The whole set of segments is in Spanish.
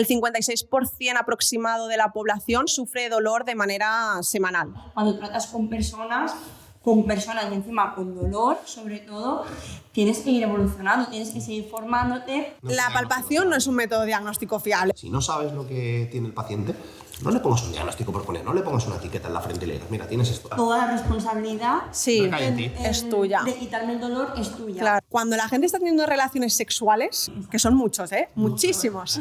El 56% aproximado de la población sufre dolor de manera semanal. Cuando tratas con personas y encima con dolor, sobre todo, tienes que ir evolucionando, tienes que seguir formándote. La palpación no es un método diagnóstico fiable. Si no sabes lo que tiene el paciente, no le pongas un diagnóstico por poner, no le pongas una etiqueta en la frente y le digas, mira, tienes esto. Toda la responsabilidad es tuya. De quitarme el dolor es tuya. Claro. Cuando la gente está teniendo relaciones sexuales, que son muchos, muchísimos,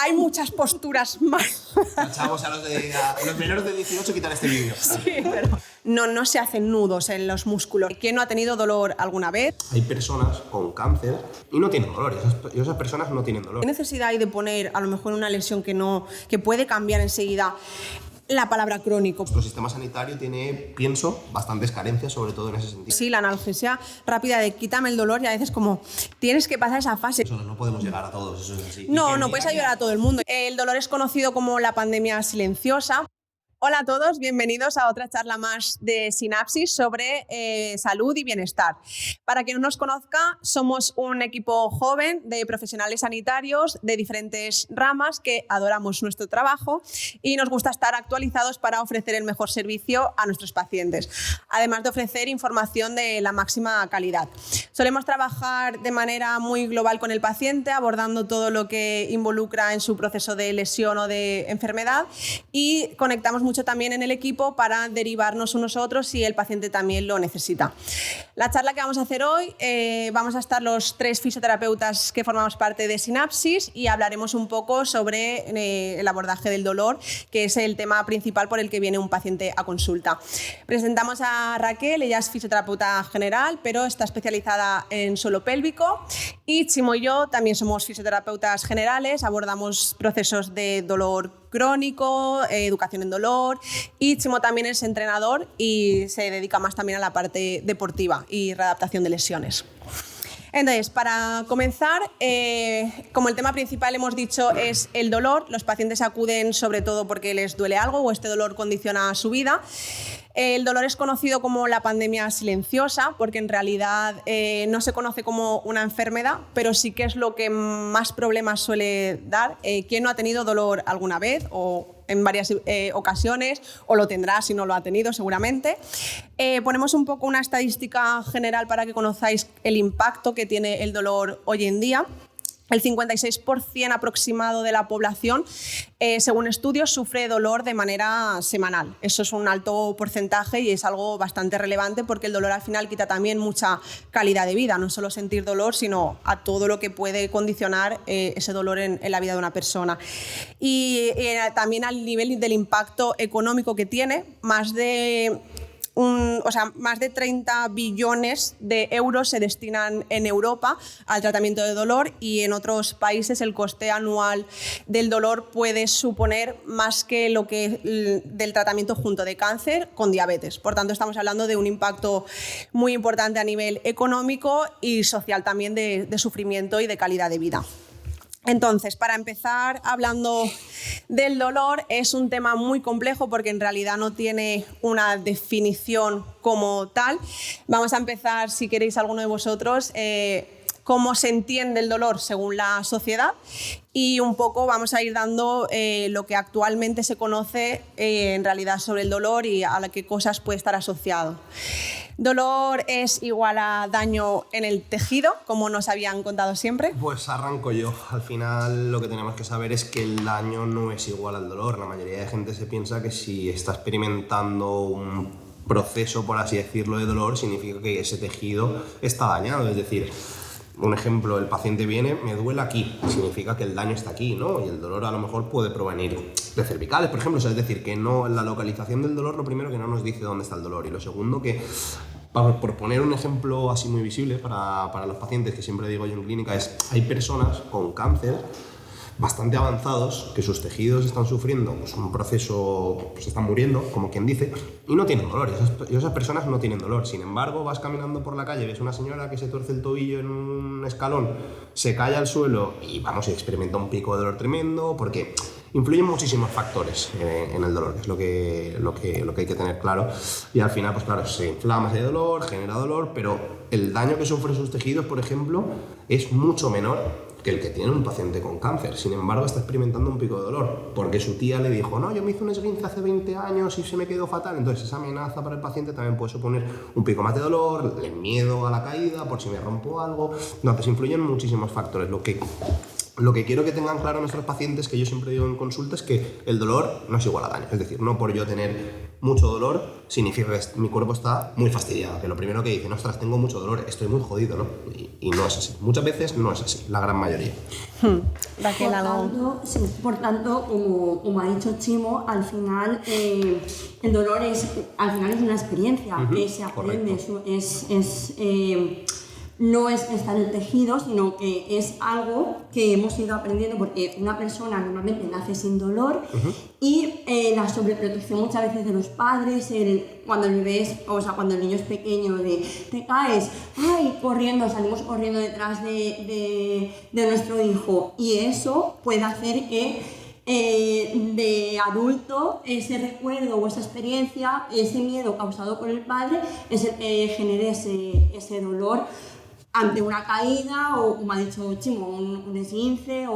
hay muchas posturas más. Chavos, a los menores de 18 quitan este vídeo. Sí, pero no se hacen nudos en los músculos. ¿Quién no ha tenido dolor alguna vez? Hay personas con cáncer y no tienen dolor, y esas personas no tienen dolor. ¿Qué necesidad hay de poner a lo mejor una lesión que puede cambiar enseguida la palabra crónico? Nuestro sistema sanitario tiene, pienso, bastantes carencias, sobre todo en ese sentido. Sí, la analgesia rápida de quítame el dolor y a veces como tienes que pasar esa fase. No podemos llegar a todos, eso es así. No puedes ayudar a todo el mundo. El dolor es conocido como la pandemia silenciosa. Hola a todos, bienvenidos a otra charla más de Sinapsis sobre salud y bienestar. Para quien no nos conozca, somos un equipo joven de profesionales sanitarios de diferentes ramas que adoramos nuestro trabajo y nos gusta estar actualizados para ofrecer el mejor servicio a nuestros pacientes, además de ofrecer información de la máxima calidad. Solemos trabajar de manera muy global con el paciente, abordando todo lo que involucra en su proceso de lesión o de enfermedad y conectamos mucho también en el equipo para derivarnos unos a otros si el paciente también lo necesita. La charla que vamos a hacer hoy, vamos a estar los 3 fisioterapeutas que formamos parte de Sinapsis y hablaremos un poco sobre el abordaje del dolor, que es el tema principal por el que viene un paciente a consulta. Presentamos a Raquel, ella es fisioterapeuta general, pero está especializada en suelo pélvico, y Chimo y yo también somos fisioterapeutas generales, abordamos procesos de dolor crónico, educación en dolor, y Chimo también es entrenador y se dedica más también a la parte deportiva y readaptación de lesiones. Entonces, para comenzar, como el tema principal hemos dicho es el dolor, los pacientes acuden sobre todo porque les duele algo o este dolor condiciona su vida. El dolor es conocido como la pandemia silenciosa porque en realidad no se conoce como una enfermedad, pero sí que es lo que más problemas suele dar. ¿Quién no ha tenido dolor alguna vez o en varias ocasiones, o lo tendrá si no lo ha tenido seguramente? Ponemos un poco una estadística general para que conozcáis el impacto que tiene el dolor hoy en día. El 56% aproximado de la población, según estudios, sufre dolor de manera semanal. Eso es un alto porcentaje y es algo bastante relevante porque el dolor al final quita también mucha calidad de vida, no solo sentir dolor, sino a todo lo que puede condicionar ese dolor en la vida de una persona. Y también al nivel del impacto económico que tiene, más de 30 billones de euros se destinan en Europa al tratamiento de dolor y en otros países el coste anual del dolor puede suponer más que lo que del tratamiento junto de cáncer con diabetes. Por tanto, estamos hablando de un impacto muy importante a nivel económico y social también de sufrimiento y de calidad de vida. Entonces, para empezar hablando del dolor, es un tema muy complejo porque en realidad no tiene una definición como tal. Vamos a empezar, si queréis alguno de vosotros, cómo se entiende el dolor según la sociedad y un poco vamos a ir dando lo que actualmente se conoce en realidad sobre el dolor y a qué cosas puede estar asociado. ¿Dolor es igual a daño en el tejido, como nos habían contado siempre? Pues arranco yo. Al final lo que tenemos que saber es que el daño no es igual al dolor. La mayoría de gente se piensa que si está experimentando un proceso, por así decirlo, de dolor, significa que ese tejido está dañado. Es decir, un ejemplo, el paciente viene, me duele aquí, significa que el daño está aquí, ¿no? Y el dolor a lo mejor puede provenir de cervicales, por ejemplo. O sea, es decir, que no, la localización del dolor, lo primero que no nos dice dónde está el dolor. Y lo segundo, que por poner un ejemplo así muy visible para los pacientes, que siempre digo yo en clínica, es hay personas con cáncer bastante avanzados que sus tejidos están sufriendo un proceso, pues están muriendo, como quien dice, y no tienen dolor, y esas personas no tienen dolor. Sin embargo, vas caminando por la calle, ves una señora que se tuerce el tobillo en un escalón, se cae al suelo y experimenta un pico de dolor tremendo, porque influyen muchísimos factores en el dolor, que es lo que hay que tener claro. Y al final, pues claro, se inflama ese dolor, genera dolor, pero el daño que sufren sus tejidos, por ejemplo, es mucho menor que el que tiene un paciente con cáncer. Sin embargo, está experimentando un pico de dolor porque su tía le dijo, no, yo me hice un esguince hace 20 años y se me quedó fatal. Entonces, esa amenaza para el paciente también puede suponer un pico más de dolor, el miedo a la caída, por si me rompo algo. Entonces, influyen muchísimos factores. Lo que quiero que tengan claro nuestros pacientes, que yo siempre digo en consulta, es que el dolor no es igual a daño. Es decir, no por yo tener mucho dolor significa que mi cuerpo está muy fastidiado. Que lo primero que dicen, ostras, tengo mucho dolor, estoy muy jodido, ¿no? Y no es así. Muchas veces no es así, la gran mayoría. Raquel, algo. Por tanto, como ha dicho Chimo, al final el dolor es una experiencia que se aprende, no es estar en el tejido, sino que es algo que hemos ido aprendiendo, porque una persona normalmente nace sin dolor y la sobreprotección muchas veces de los padres, cuando el bebé cuando el niño es pequeño, te caes, ¡ay! Salimos corriendo detrás de nuestro hijo, y eso puede hacer que de adulto ese recuerdo o esa experiencia, ese miedo causado por el padre, es el que genere ese dolor ante una caída o, como ha dicho Chimo, un esguince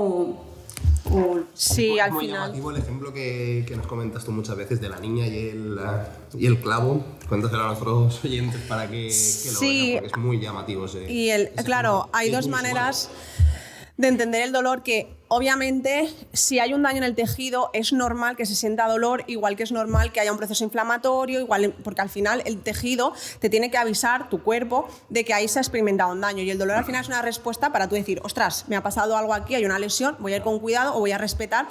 Sí, es al muy final. llamativo el ejemplo que nos comentas tú muchas veces de la niña y el clavo. Cuéntaselo a nuestros oyentes para que lo vean, porque es muy llamativo ese Claro, ejemplo. hay Es dos muy maneras de entender el dolor, que obviamente si hay un daño en el tejido es normal que se sienta dolor, igual que es normal que haya un proceso inflamatorio, porque al final el tejido te tiene que avisar, tu cuerpo, de que ahí se ha experimentado un daño, y el dolor al final es una respuesta para tú decir, ostras, me ha pasado algo aquí, hay una lesión, voy a ir con cuidado o voy a respetar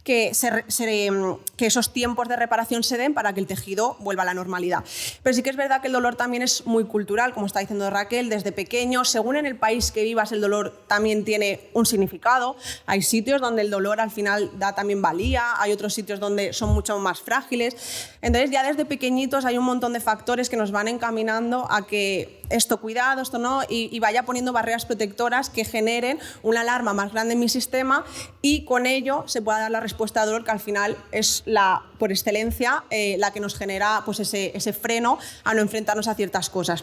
que esos tiempos de reparación se den para que el tejido vuelva a la normalidad. Pero sí que es verdad que el dolor también es muy cultural, como está diciendo Raquel, desde pequeño, según en el país que vivas, el dolor también tiene un significado. Hay sitios donde el dolor al final da también valía, hay otros sitios donde son mucho más frágiles. Entonces ya desde pequeñitos hay un montón de factores que nos van encaminando a que esto cuidado, esto no, y vaya poniendo barreras protectoras que generen una alarma más grande en mi sistema, y con ello se pueda dar la respuesta de dolor, que al final es por excelencia la que nos genera pues ese freno a no enfrentarnos a ciertas cosas.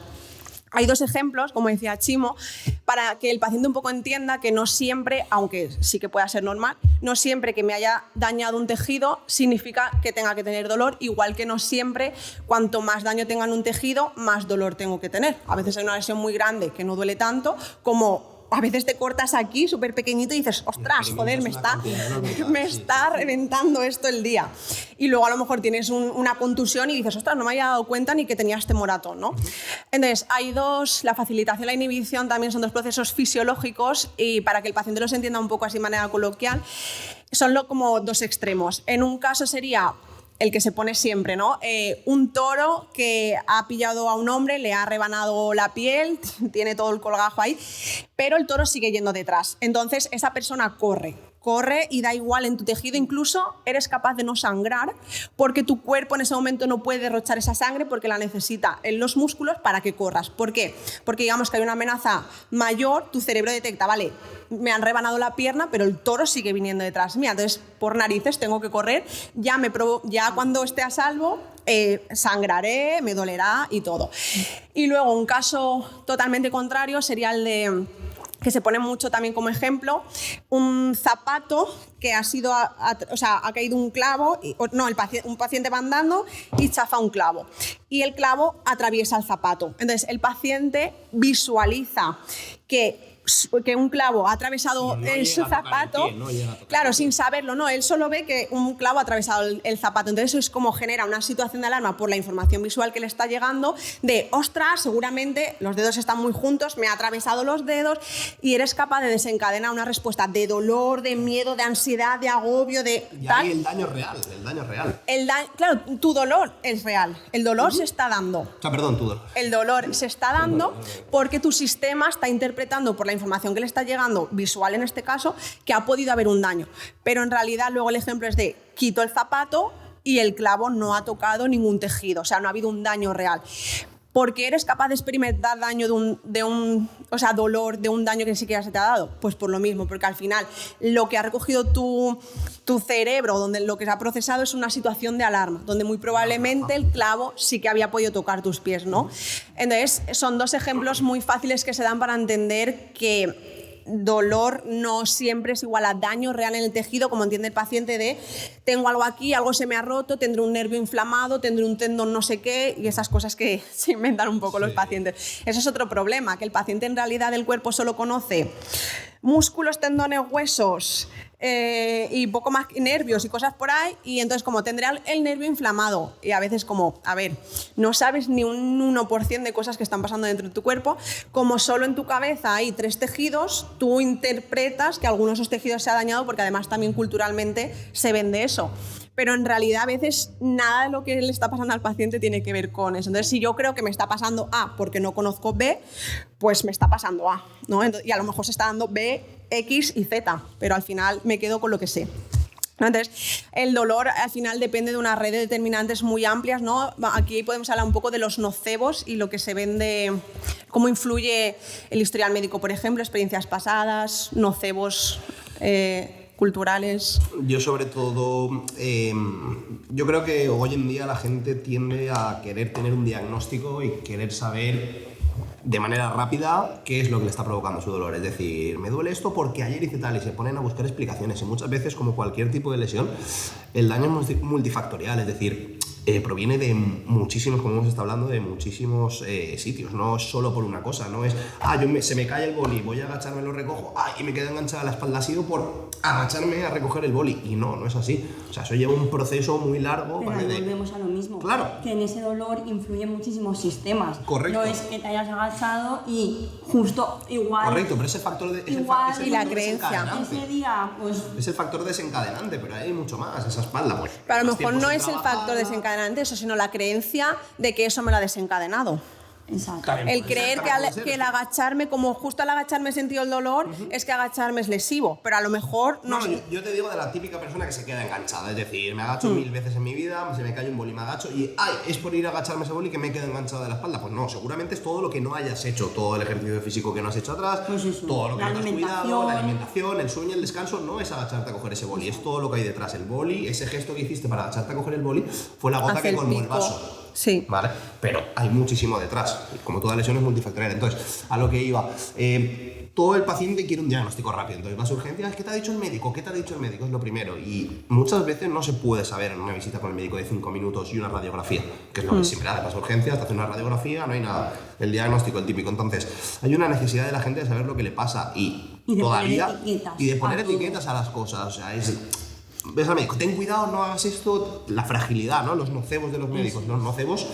Hay dos ejemplos, como decía Chimo, para que el paciente un poco entienda que no siempre, aunque sí que pueda ser normal, no siempre que me haya dañado un tejido significa que tenga que tener dolor, igual que no siempre cuanto más daño tenga en un tejido, más dolor tengo que tener. A veces hay una lesión muy grande que no duele tanto, como a veces te cortas aquí súper pequeñito y dices, ostras, joder, me está reventando esto el día. Y luego a lo mejor tienes una contusión y dices, ostras, no me había dado cuenta ni que tenía este moratón, ¿no? Entonces, hay dos, la facilitación y la inhibición también son dos procesos fisiológicos, y para que el paciente los entienda un poco así de manera coloquial, son como dos extremos. En un caso sería el que se pone siempre, ¿no? Un toro que ha pillado a un hombre, le ha rebanado la piel, tiene todo el colgajo ahí, pero el toro sigue yendo detrás. Entonces esa persona corre y da igual en tu tejido, incluso eres capaz de no sangrar porque tu cuerpo en ese momento no puede derrochar esa sangre porque la necesita en los músculos para que corras. ¿Por qué? Porque digamos que hay una amenaza mayor, tu cerebro detecta, vale, me han rebanado la pierna, pero el toro sigue viniendo detrás mía, entonces por narices tengo que correr, ya cuando esté a salvo sangraré, me dolerá y todo. Y luego un caso totalmente contrario sería el de, que se pone mucho también como ejemplo, un zapato que ha caído un clavo, un paciente va andando y chafa un clavo, y el clavo atraviesa el zapato. Entonces el paciente visualiza que un clavo ha atravesado su zapato, claro, sin saberlo, no, él solo ve que un clavo ha atravesado el zapato. Entonces eso es como genera una situación de alarma por la información visual que le está llegando de, ostras, seguramente los dedos están muy juntos, me ha atravesado los dedos, y eres capaz de desencadenar una respuesta de dolor, de miedo, de ansiedad, de agobio, de Y tal. ahí el daño real. Claro, tu dolor es real, el dolor se está dando. Tu dolor. El dolor se está dando porque tu sistema está interpretando por la información que le está llegando, visual en este caso, que ha podido haber un daño. Pero en realidad luego el ejemplo es de quito el zapato y el clavo no ha tocado ningún tejido, o sea, no ha habido un daño real. ¿Por qué eres capaz de experimentar daño dolor de un daño que ni siquiera se te ha dado? Pues por lo mismo, porque al final lo que ha recogido tu cerebro, donde lo que se ha procesado es una situación de alarma, donde muy probablemente el clavo sí que había podido tocar tus pies, ¿no? Entonces, son dos ejemplos muy fáciles que se dan para entender que dolor no siempre es igual a daño real en el tejido, como entiende el paciente de tengo algo aquí, algo se me ha roto, tendré un nervio inflamado, tendré un tendón no sé qué, y esas cosas que se inventan un poco los pacientes. Eso es otro problema, que el paciente en realidad del cuerpo solo conoce músculos, tendones, huesos y poco más, nervios y cosas por ahí, y entonces como tendrá el nervio inflamado, y a veces como, a ver, no sabes ni un 1% de cosas que están pasando dentro de tu cuerpo, como solo en tu cabeza hay 3 tejidos, tú interpretas que alguno de esos tejidos se ha dañado, porque además también culturalmente se vende eso. Pero en realidad a veces nada de lo que le está pasando al paciente tiene que ver con eso. Entonces, si yo creo que me está pasando A porque no conozco B, pues me está pasando A, ¿no? Entonces, y a lo mejor se está dando B, X y Z, pero al final me quedo con lo que sé. Entonces, el dolor al final depende de una red de determinantes muy amplias, ¿no? Aquí podemos hablar un poco de los nocebos y lo que se vende, cómo influye el historial médico, por ejemplo, experiencias pasadas, nocebos culturales. Yo sobre todo, yo creo que hoy en día la gente tiende a querer tener un diagnóstico y querer saber de manera rápida qué es lo que le está provocando su dolor. Es decir, me duele esto porque ayer hice tal, y se ponen a buscar explicaciones, y muchas veces, como cualquier tipo de lesión, el daño es multifactorial, es decir, proviene de muchísimos, como hemos estado hablando, de muchísimos sitios, no es solo por una cosa, no es, se me cae el boli, voy a agacharme, lo recojo, y me queda enganchada la espalda, ha sido por agacharme a recoger el boli, y no es así, o sea, eso lleva un proceso muy largo. Pero ahí volvemos a lo mismo, claro, que en ese dolor influyen muchísimos sistemas. Correcto. No es que te hayas agachado y justo igual. Correcto, pero ese factor y la creencia. Ese día, pues. Es el factor desencadenante, pero hay mucho más, esa espalda, pues. Pero a lo mejor no es el factor desencadenante eso, sino la creencia de que eso me lo ha desencadenado. Exacto. El creer que el agacharme, como justo al agacharme he sentido el dolor, es que agacharme es lesivo, pero a lo mejor no. Yo te digo de la típica persona que se queda enganchada, es decir, me agacho 1000 veces en mi vida, se me cae un boli, me agacho y es por ir a agacharme ese boli que me quedo enganchado de la espalda. Pues no, seguramente es todo lo que no hayas hecho, todo el ejercicio físico que no has hecho atrás, pues eso, todo lo que no has cuidado, la alimentación, el sueño, el descanso, no es agacharte a coger ese boli, es todo lo que hay detrás. El boli, ese gesto que hiciste para agacharte a coger el boli, fue la gota que colmó el vaso. Sí. ¿Vale? Pero hay muchísimo detrás, como toda lesión es multifactorial. Entonces, a lo que iba, todo el paciente quiere un diagnóstico rápido. Entonces vas a urgencias, ¿qué te ha dicho el médico? ¿Qué te ha dicho el médico? Es lo primero. Y muchas veces no se puede saber en una visita con el médico de 5 minutos y una radiografía, que es lo que siempre hace. Vas a urgencias, te hace una radiografía, no hay nada. El diagnóstico, el típico. Entonces, hay una necesidad de la gente de saber lo que le pasa y todavía... Y de poner etiquetas a las cosas. O sea, ves al médico, ten cuidado, no hagas esto, la fragilidad, ¿no? Los nocebos de los médicos. Los nocebos,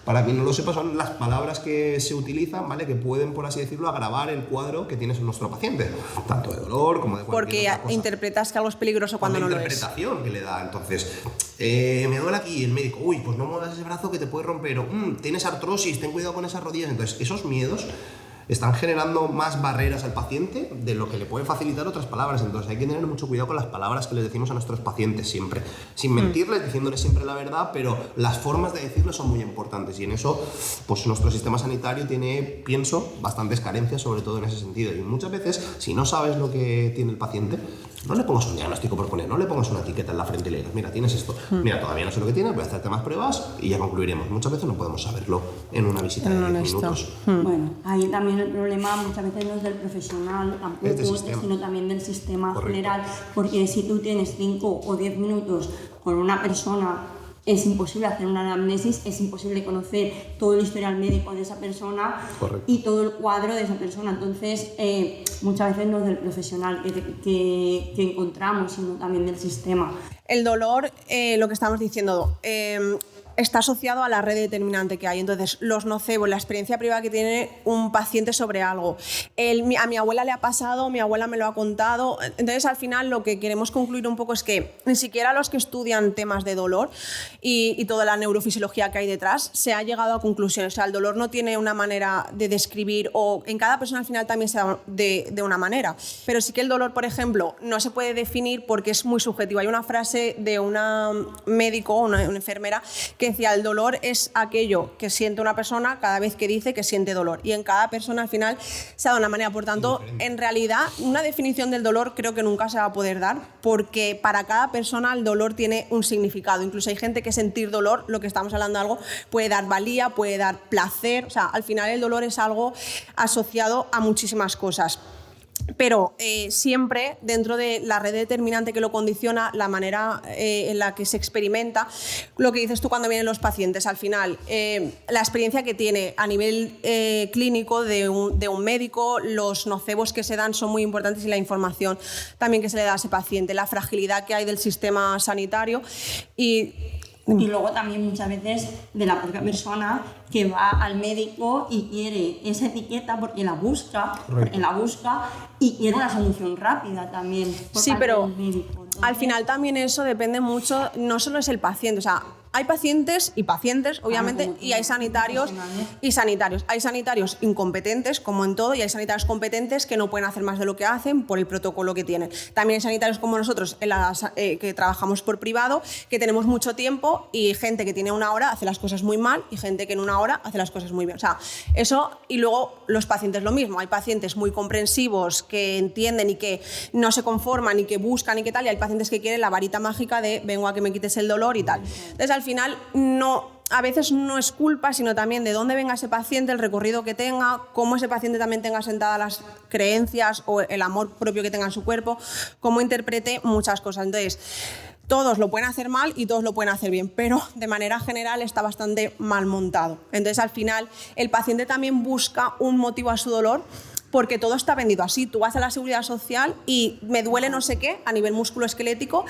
para quien no lo sepa, son las palabras que se utilizan, ¿vale? Que pueden, por así decirlo, agravar el cuadro que tienes en nuestro paciente, tanto de dolor como de cualquier otra cosa. Porque interpretas que algo es peligroso cuando no lo es. La interpretación que le da. Entonces, me duele aquí, el médico, uy, pues no muevas ese brazo que te puede romper, o tienes artrosis, ten cuidado con esas rodillas. Entonces, esos miedos están generando más barreras al paciente de lo que le puede facilitar otras palabras. Entonces hay que tener mucho cuidado con las palabras que les decimos a nuestros pacientes siempre, sin mentirles, diciéndoles siempre la verdad, pero las formas de decirlo son muy importantes, y en eso pues nuestro sistema sanitario tiene, pienso, bastantes carencias, sobre todo en ese sentido. Y muchas veces, si no sabes lo que tiene el paciente, no le pongas un diagnóstico por poner, no le pongas una etiqueta en la frente y le digas, mira, tienes esto, mira, todavía no sé lo que tienes, voy a hacerte más pruebas y ya concluiremos. Muchas veces no podemos saberlo en una visita de 10 minutos. Bueno, ahí también el problema muchas veces no es del profesional tampoco, sino también del sistema general, porque si tú tienes 5 o 10 minutos con una persona, es imposible hacer una anamnesis, es imposible conocer todo el historial médico de esa persona. Correcto. Y todo el cuadro de esa persona. Entonces, muchas veces no es del profesional que encontramos, sino también del sistema. El dolor, lo que estamos diciendo, está asociado a la red determinante que hay. Entonces, los nocebos, la experiencia privada que tiene un paciente sobre algo. A mi abuela le ha pasado, mi abuela me lo ha contado. Entonces, al final, lo que queremos concluir un poco es que ni siquiera los que estudian temas de dolor y toda la neurofisiología que hay detrás se ha llegado a conclusiones. O sea, el dolor no tiene una manera de describir, o en cada persona al final también se da de una manera. Pero sí que el dolor, por ejemplo, no se puede definir porque es muy subjetivo. Hay una frase de una médico, una enfermera, que decía, el dolor es aquello que siente una persona cada vez que dice que siente dolor, y en cada persona al final se da de una manera. Por tanto, en realidad, una definición del dolor creo que nunca se va a poder dar, porque para cada persona el dolor tiene un significado. Incluso hay gente que sentir dolor, lo que estamos hablando de algo, puede dar valía, puede dar placer. O sea, al final el dolor es algo asociado a muchísimas cosas. Pero siempre dentro de la red determinante que lo condiciona, la manera en la que se experimenta, lo que dices tú cuando vienen los pacientes, al final, la experiencia que tiene a nivel clínico de un médico, los nocebos que se dan son muy importantes y la información también que se le da a ese paciente, la fragilidad que hay del sistema sanitario y luego también muchas veces de la propia persona que va al médico y quiere esa etiqueta porque la busca y quiere una solución rápida también por sí, parte pero del médico. Entonces, al final también eso depende mucho, no solo es el paciente, o sea, hay pacientes y pacientes, obviamente, y hay sanitarios y sanitarios. Hay sanitarios incompetentes, como en todo, y hay sanitarios competentes que no pueden hacer más de lo que hacen por el protocolo que tienen. También hay sanitarios como nosotros, que trabajamos por privado, que tenemos mucho tiempo y gente que tiene una hora hace las cosas muy mal y gente que en una hora hace las cosas muy bien. O sea, eso, y luego los pacientes lo mismo. Hay pacientes muy comprensivos que entienden y que no se conforman y que buscan y que tal, y hay pacientes que quieren la varita mágica de vengo a que me quites el dolor y tal. Entonces, al final, a veces no es culpa, sino también de dónde venga ese paciente, el recorrido que tenga, cómo ese paciente también tenga sentadas las creencias o el amor propio que tenga en su cuerpo, cómo interprete muchas cosas. Entonces, todos lo pueden hacer mal y todos lo pueden hacer bien, pero de manera general está bastante mal montado. Entonces, al final, el paciente también busca un motivo a su dolor, porque todo está vendido así. Tú vas a la Seguridad Social y me duele no sé qué a nivel musculoesquelético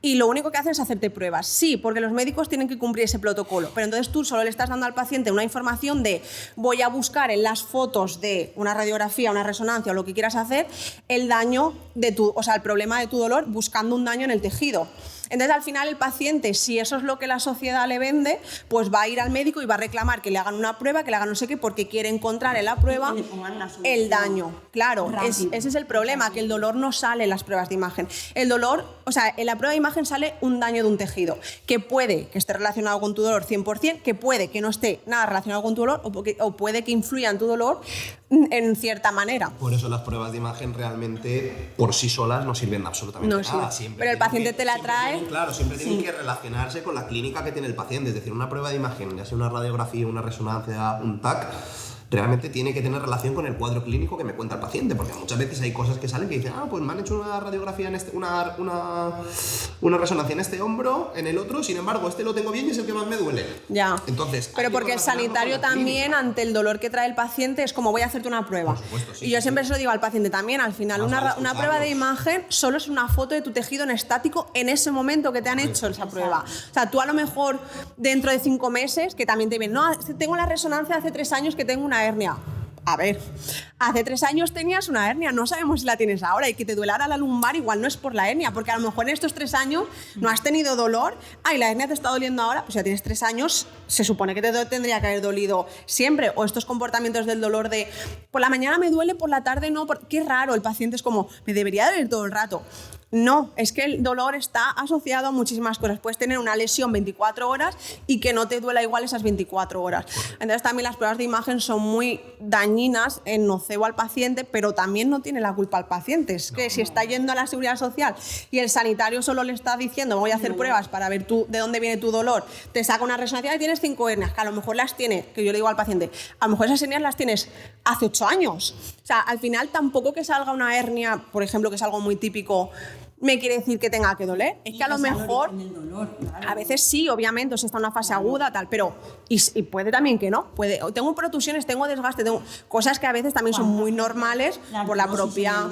y lo único que hacen es hacerte pruebas. Sí, porque los médicos tienen que cumplir ese protocolo, pero entonces tú solo le estás dando al paciente una información de voy a buscar en las fotos de una radiografía, una resonancia o lo que quieras hacer, el daño de el problema de tu dolor buscando un daño en el tejido. Entonces, al final, el paciente, si eso es lo que la sociedad le vende, pues va a ir al médico y va a reclamar que le hagan una prueba, que le hagan no sé qué, porque quiere encontrar en la prueba el daño. Claro, ese es el problema, que el dolor no sale en las pruebas de imagen. El dolor, en la prueba de imagen sale un daño de un tejido, que puede que esté relacionado con tu dolor 100%, que puede que no esté nada relacionado con tu dolor, o puede que influya en tu dolor en cierta manera. Por eso las pruebas de imagen realmente por sí solas no sirven absolutamente nada. Pero el paciente te la trae. Claro, siempre tienen que relacionarse con la clínica que tiene el paciente. Es decir, una prueba de imagen, ya sea una radiografía, una resonancia, un TAC, realmente tiene que tener relación con el cuadro clínico que me cuenta el paciente, porque muchas veces hay cosas que salen que dicen, pues me han hecho una radiografía en una resonancia en este hombro, en el otro, sin embargo, este lo tengo bien y es el que más me duele. Ya. Entonces, pero porque el sanitario también, ante el dolor que trae el paciente, es como voy a hacerte una prueba. Por supuesto, sí, y yo siempre se lo digo al paciente también, al final, una prueba de imagen solo es una foto de tu tejido en estático en ese momento que te han hecho esa prueba. O sea, tú a lo mejor dentro de 5 meses, que también te ven, no, tengo la resonancia hace 3 años que tengo una hernia. A ver, hace 3 años tenías una hernia, no sabemos si la tienes ahora, y que te duela la lumbar igual no es por la hernia, porque a lo mejor en estos 3 años no has tenido dolor, la hernia te está doliendo ahora, pues ya tienes 3 años, se supone que te tendría que haber dolido siempre, o estos comportamientos del dolor de por la mañana me duele, por la tarde no, qué raro, el paciente es como, me debería doler todo el rato. No, es que el dolor está asociado a muchísimas cosas. Puedes tener una lesión 24 horas y que no te duela igual esas 24 horas. Entonces también las pruebas de imagen son muy dañinas en nocebo al paciente, pero también no tiene la culpa al paciente. Es que si está yendo a la Seguridad Social y el sanitario solo le está diciendo voy a hacer pruebas para ver de dónde viene tu dolor, te saca una resonancia y tienes 5 hernias, que a lo mejor las tiene, que yo le digo al paciente, a lo mejor esas hernias las tienes hace 8 años. O sea, al final tampoco que salga una hernia, por ejemplo, que es algo muy típico, me quiere decir que tenga que doler. Es que a lo mejor, a veces sí, obviamente, si está en una fase aguda, tal, pero y puede también que no. Tengo protusiones, tengo desgaste, tengo cosas que a veces también son muy normales por la propia...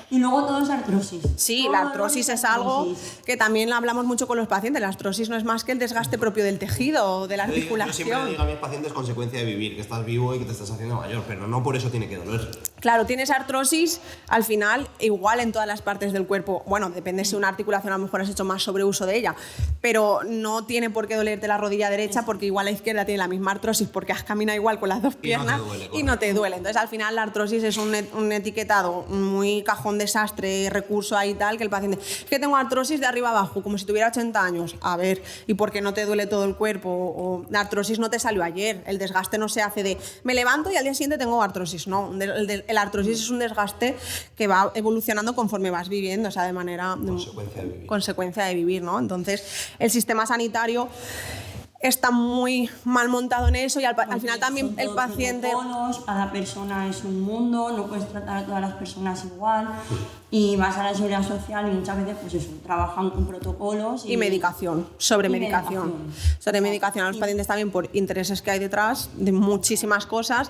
Y luego todo es artrosis. Sí, la artrosis es algo que también hablamos mucho con los pacientes. La artrosis no es más que el desgaste propio del tejido o de la articulación. Yo siempre le digo a mis pacientes consecuencia de vivir, que estás vivo y que te estás haciendo mayor, pero no por eso tiene que doler. Claro, tienes artrosis, al final, igual en todas las partes del cuerpo. Bueno, depende si una articulación a lo mejor has hecho más sobreuso de ella, pero no tiene por qué dolerte la rodilla derecha porque igual la izquierda tiene la misma artrosis porque has caminado igual con las dos piernas y no te duele. Entonces, al final, la artrosis es un etiquetado muy cajón desastre, recurso ahí tal, que el paciente, es que tengo artrosis de arriba abajo, como si tuviera 80 años. A ver, ¿y por qué no te duele todo el cuerpo? O la artrosis no te salió ayer, el desgaste no se hace de me levanto y al día siguiente tengo artrosis. No, el artrosis es un desgaste que va evolucionando conforme vas viviendo, o sea, de manera... Consecuencia de vivir. Consecuencia de vivir, ¿no? Entonces, el sistema sanitario está muy mal montado en eso y al final también el paciente... Cada persona es un mundo, no puedes tratar a todas las personas igual y vas a la seguridad social y muchas veces pues eso, trabajan con protocolos y medicación, sobre medicación a los pacientes también por intereses que hay detrás de muchísimas cosas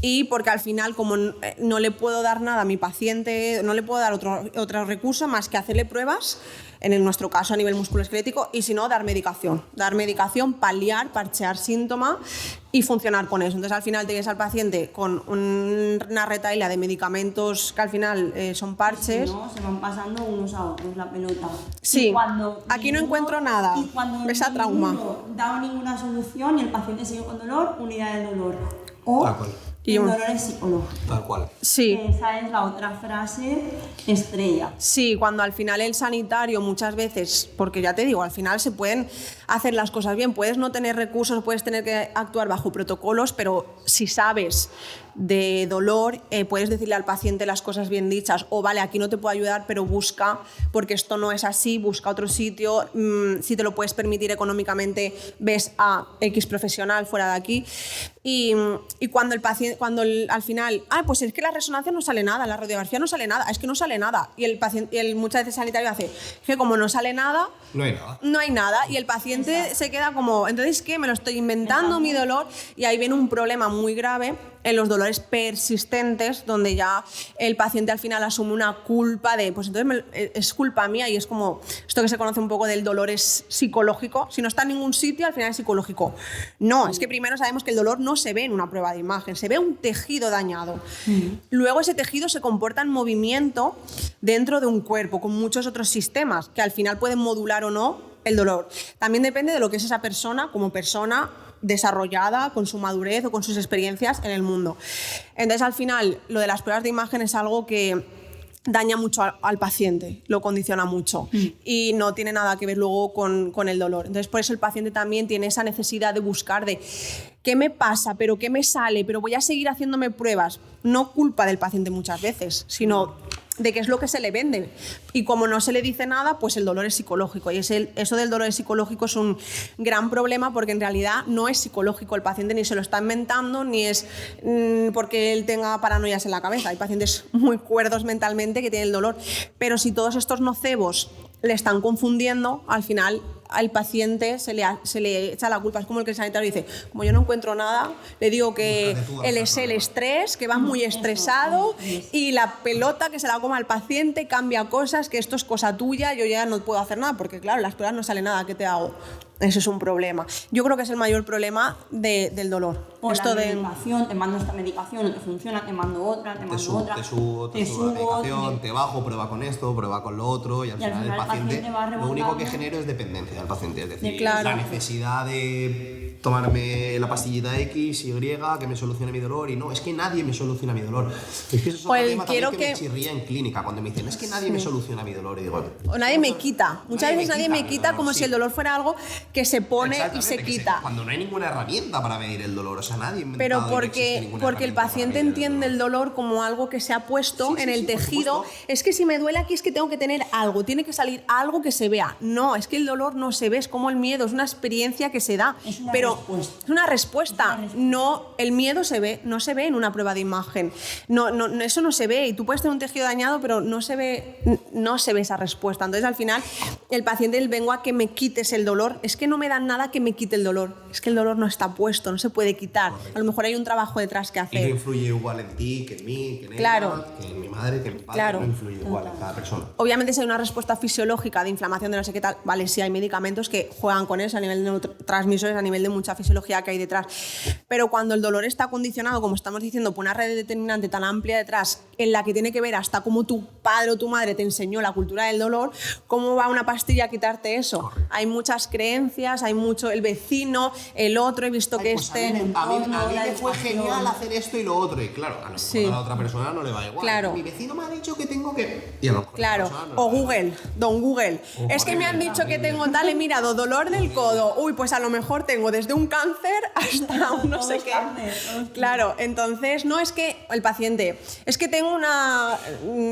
y porque al final como no le puedo dar nada a mi paciente, no le puedo dar otro recurso más que hacerle pruebas, en nuestro caso a nivel musculoesquelético, y si no, dar medicación, paliar, parchear síntoma y funcionar con eso. Entonces al final tienes al paciente con una retahíla de medicamentos que al final son parches. Si no, se van pasando unos a otros la pelota. Sí, aquí no encuentro nada, esa trauma. No da ninguna solución y el paciente sigue con dolor, unidad de dolor. O el dolor es psicológico. Tal cual. Sí. Esa es la otra frase estrella. Sí, cuando al final el sanitario muchas veces, porque ya te digo, al final se pueden hacer las cosas bien, puedes no tener recursos, puedes tener que actuar bajo protocolos, pero si sabes de dolor, puedes decirle al paciente las cosas bien dichas, o vale, aquí no te puedo ayudar, pero busca, porque esto no es así, busca otro sitio, si te lo puedes permitir económicamente, ves a X profesional fuera de aquí. Y cuando el paciente, al final, pues es que la resonancia no sale nada, la radiografía no sale nada, es que no sale nada, y el paciente, muchas veces el sanitario hace que como no sale nada, no hay nada, y el paciente se queda como, entonces ¿qué? Me lo estoy inventando mi dolor, y ahí viene un problema muy grave en los dolores persistentes, donde ya el paciente al final asume una culpa de, pues entonces es culpa mía, y es como esto que se conoce un poco del dolor es psicológico. Si no está en ningún sitio, al final es psicológico. No, es que primero sabemos que el dolor no se ve en una prueba de imagen, se ve un tejido dañado. Luego ese tejido se comporta en movimiento dentro de un cuerpo, con muchos otros sistemas, que al final pueden modular o no el dolor. También depende de lo que es esa persona como persona desarrollada, con su madurez o con sus experiencias en el mundo. Entonces, al final, lo de las pruebas de imagen es algo que daña mucho al paciente, lo condiciona mucho y no tiene nada que ver luego con el dolor. Entonces, por eso el paciente también tiene esa necesidad de buscar de ¿qué me pasa? ¿Pero qué me sale? ¿Pero voy a seguir haciéndome pruebas? No culpa del paciente muchas veces, sino de qué es lo que se le vende. Y como no se le dice nada, pues el dolor es psicológico. Y eso del dolor psicológico es un gran problema porque en realidad no es psicológico. El paciente ni se lo está inventando, ni es porque él tenga paranoias en la cabeza. Hay pacientes muy cuerdos mentalmente que tienen el dolor. Pero si todos estos nocebos le están confundiendo, al final al paciente se le echa la culpa. Es como el que el sanitario dice, como yo no encuentro nada, le digo que es el estrés, que va muy estresado, y la pelota que se la coma al paciente, cambia cosas, que esto es cosa tuya, yo ya no puedo hacer nada, porque claro, las pruebas no sale nada, ¿qué te hago? Eso es un problema. Yo creo que es el mayor problema del dolor. O esto la medicación, te mando esta medicación, no te funciona, te mando otra, te subo la medicación, te bajo, prueba con esto, prueba con lo otro, y al final el paciente lo único que genera es dependencia al paciente, es decir, la necesidad de tomarme la pastillita X, Y, que me solucione mi dolor, y no, es que nadie me soluciona mi dolor. Es que eso es otro tema también que me chirría en clínica, cuando me dicen, es que nadie me soluciona mi dolor, y digo... O nadie me quita, muchas veces nadie me quita como si el dolor fuera algo que se pone y se quita. Cuando no hay ninguna herramienta para medir el dolor, o sea, nadie ha pero porque el paciente entiende el dolor como algo que se ha puesto en el tejido. Es que si me duele aquí es que tengo que tener algo, tiene que salir algo que se vea. No, es que el dolor no se ve, es como el miedo, es una experiencia que se da. Es una respuesta. No, el miedo se ve, no se ve en una prueba de imagen. No, eso no se ve, y tú puedes tener un tejido dañado, pero no se ve esa respuesta. Entonces, al final, el paciente, vengo a que me quites el dolor. Es que no me dan nada que me quite el dolor. Es que el dolor no está puesto, no se puede quitar. Correcto. A lo mejor hay un trabajo detrás que hacer. Y no influye igual en ti, que en mí, que en ella, que en mi madre, que en mi padre. No influye igual en cada persona. Obviamente, si hay una respuesta fisiológica de inflamación de no sé qué tal, vale, sí hay medicamentos que juegan con eso a nivel de neurotransmisores, a nivel de mucha fisiología que hay detrás. Pero cuando el dolor está condicionado, como estamos diciendo, por una red determinante tan amplia detrás, en la que tiene que ver hasta cómo tu padre o tu madre te enseñó la cultura del dolor, ¿cómo va una pastilla a quitarte eso? Correcto. Hay muchas creencias, hay mucho el vecino, el otro, he visto que pues a mí me fue genial hacer esto y lo otro, y claro, a lo mejor a la otra persona no le va igual. Claro. Mi vecino me ha dicho que tengo que... Y a lo mejor claro, o Google, don Google. Es que me han dicho que tengo tal, he mirado dolor del codo. Uy, pues a lo mejor tengo desde desde un cáncer hasta un no sé qué. Claro, entonces no es que el paciente, es que tengo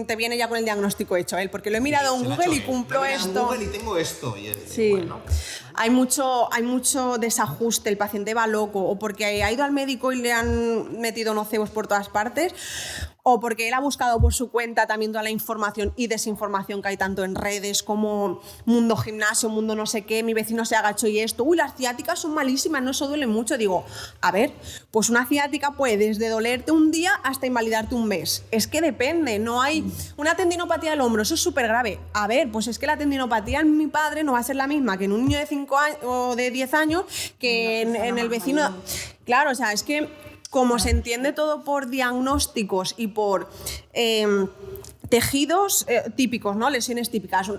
te viene ya con el diagnóstico hecho, porque lo he mirado en Google y cumplo esto. En Google y tengo esto. Y sí. Bueno. Hay mucho desajuste, el paciente va loco, o porque ha ido al médico y le han metido nocebos por todas partes, o porque él ha buscado por su cuenta también toda la información y desinformación que hay tanto en redes como mundo gimnasio, mundo no sé qué, mi vecino se agachó y esto, las ciáticas son malísimas, no, eso duele mucho. Digo, a ver, pues una ciática puede desde dolerte un día hasta invalidarte un mes. Es que depende, no hay una tendinopatía del hombro, eso es súper grave. A ver, pues es que la tendinopatía en mi padre no va a ser la misma que en un niño de 5 años o de 10 años que en el vecino. Claro, o sea, es que como se entiende todo por diagnósticos y por tejidos típicos, ¿no? Lesiones típicas,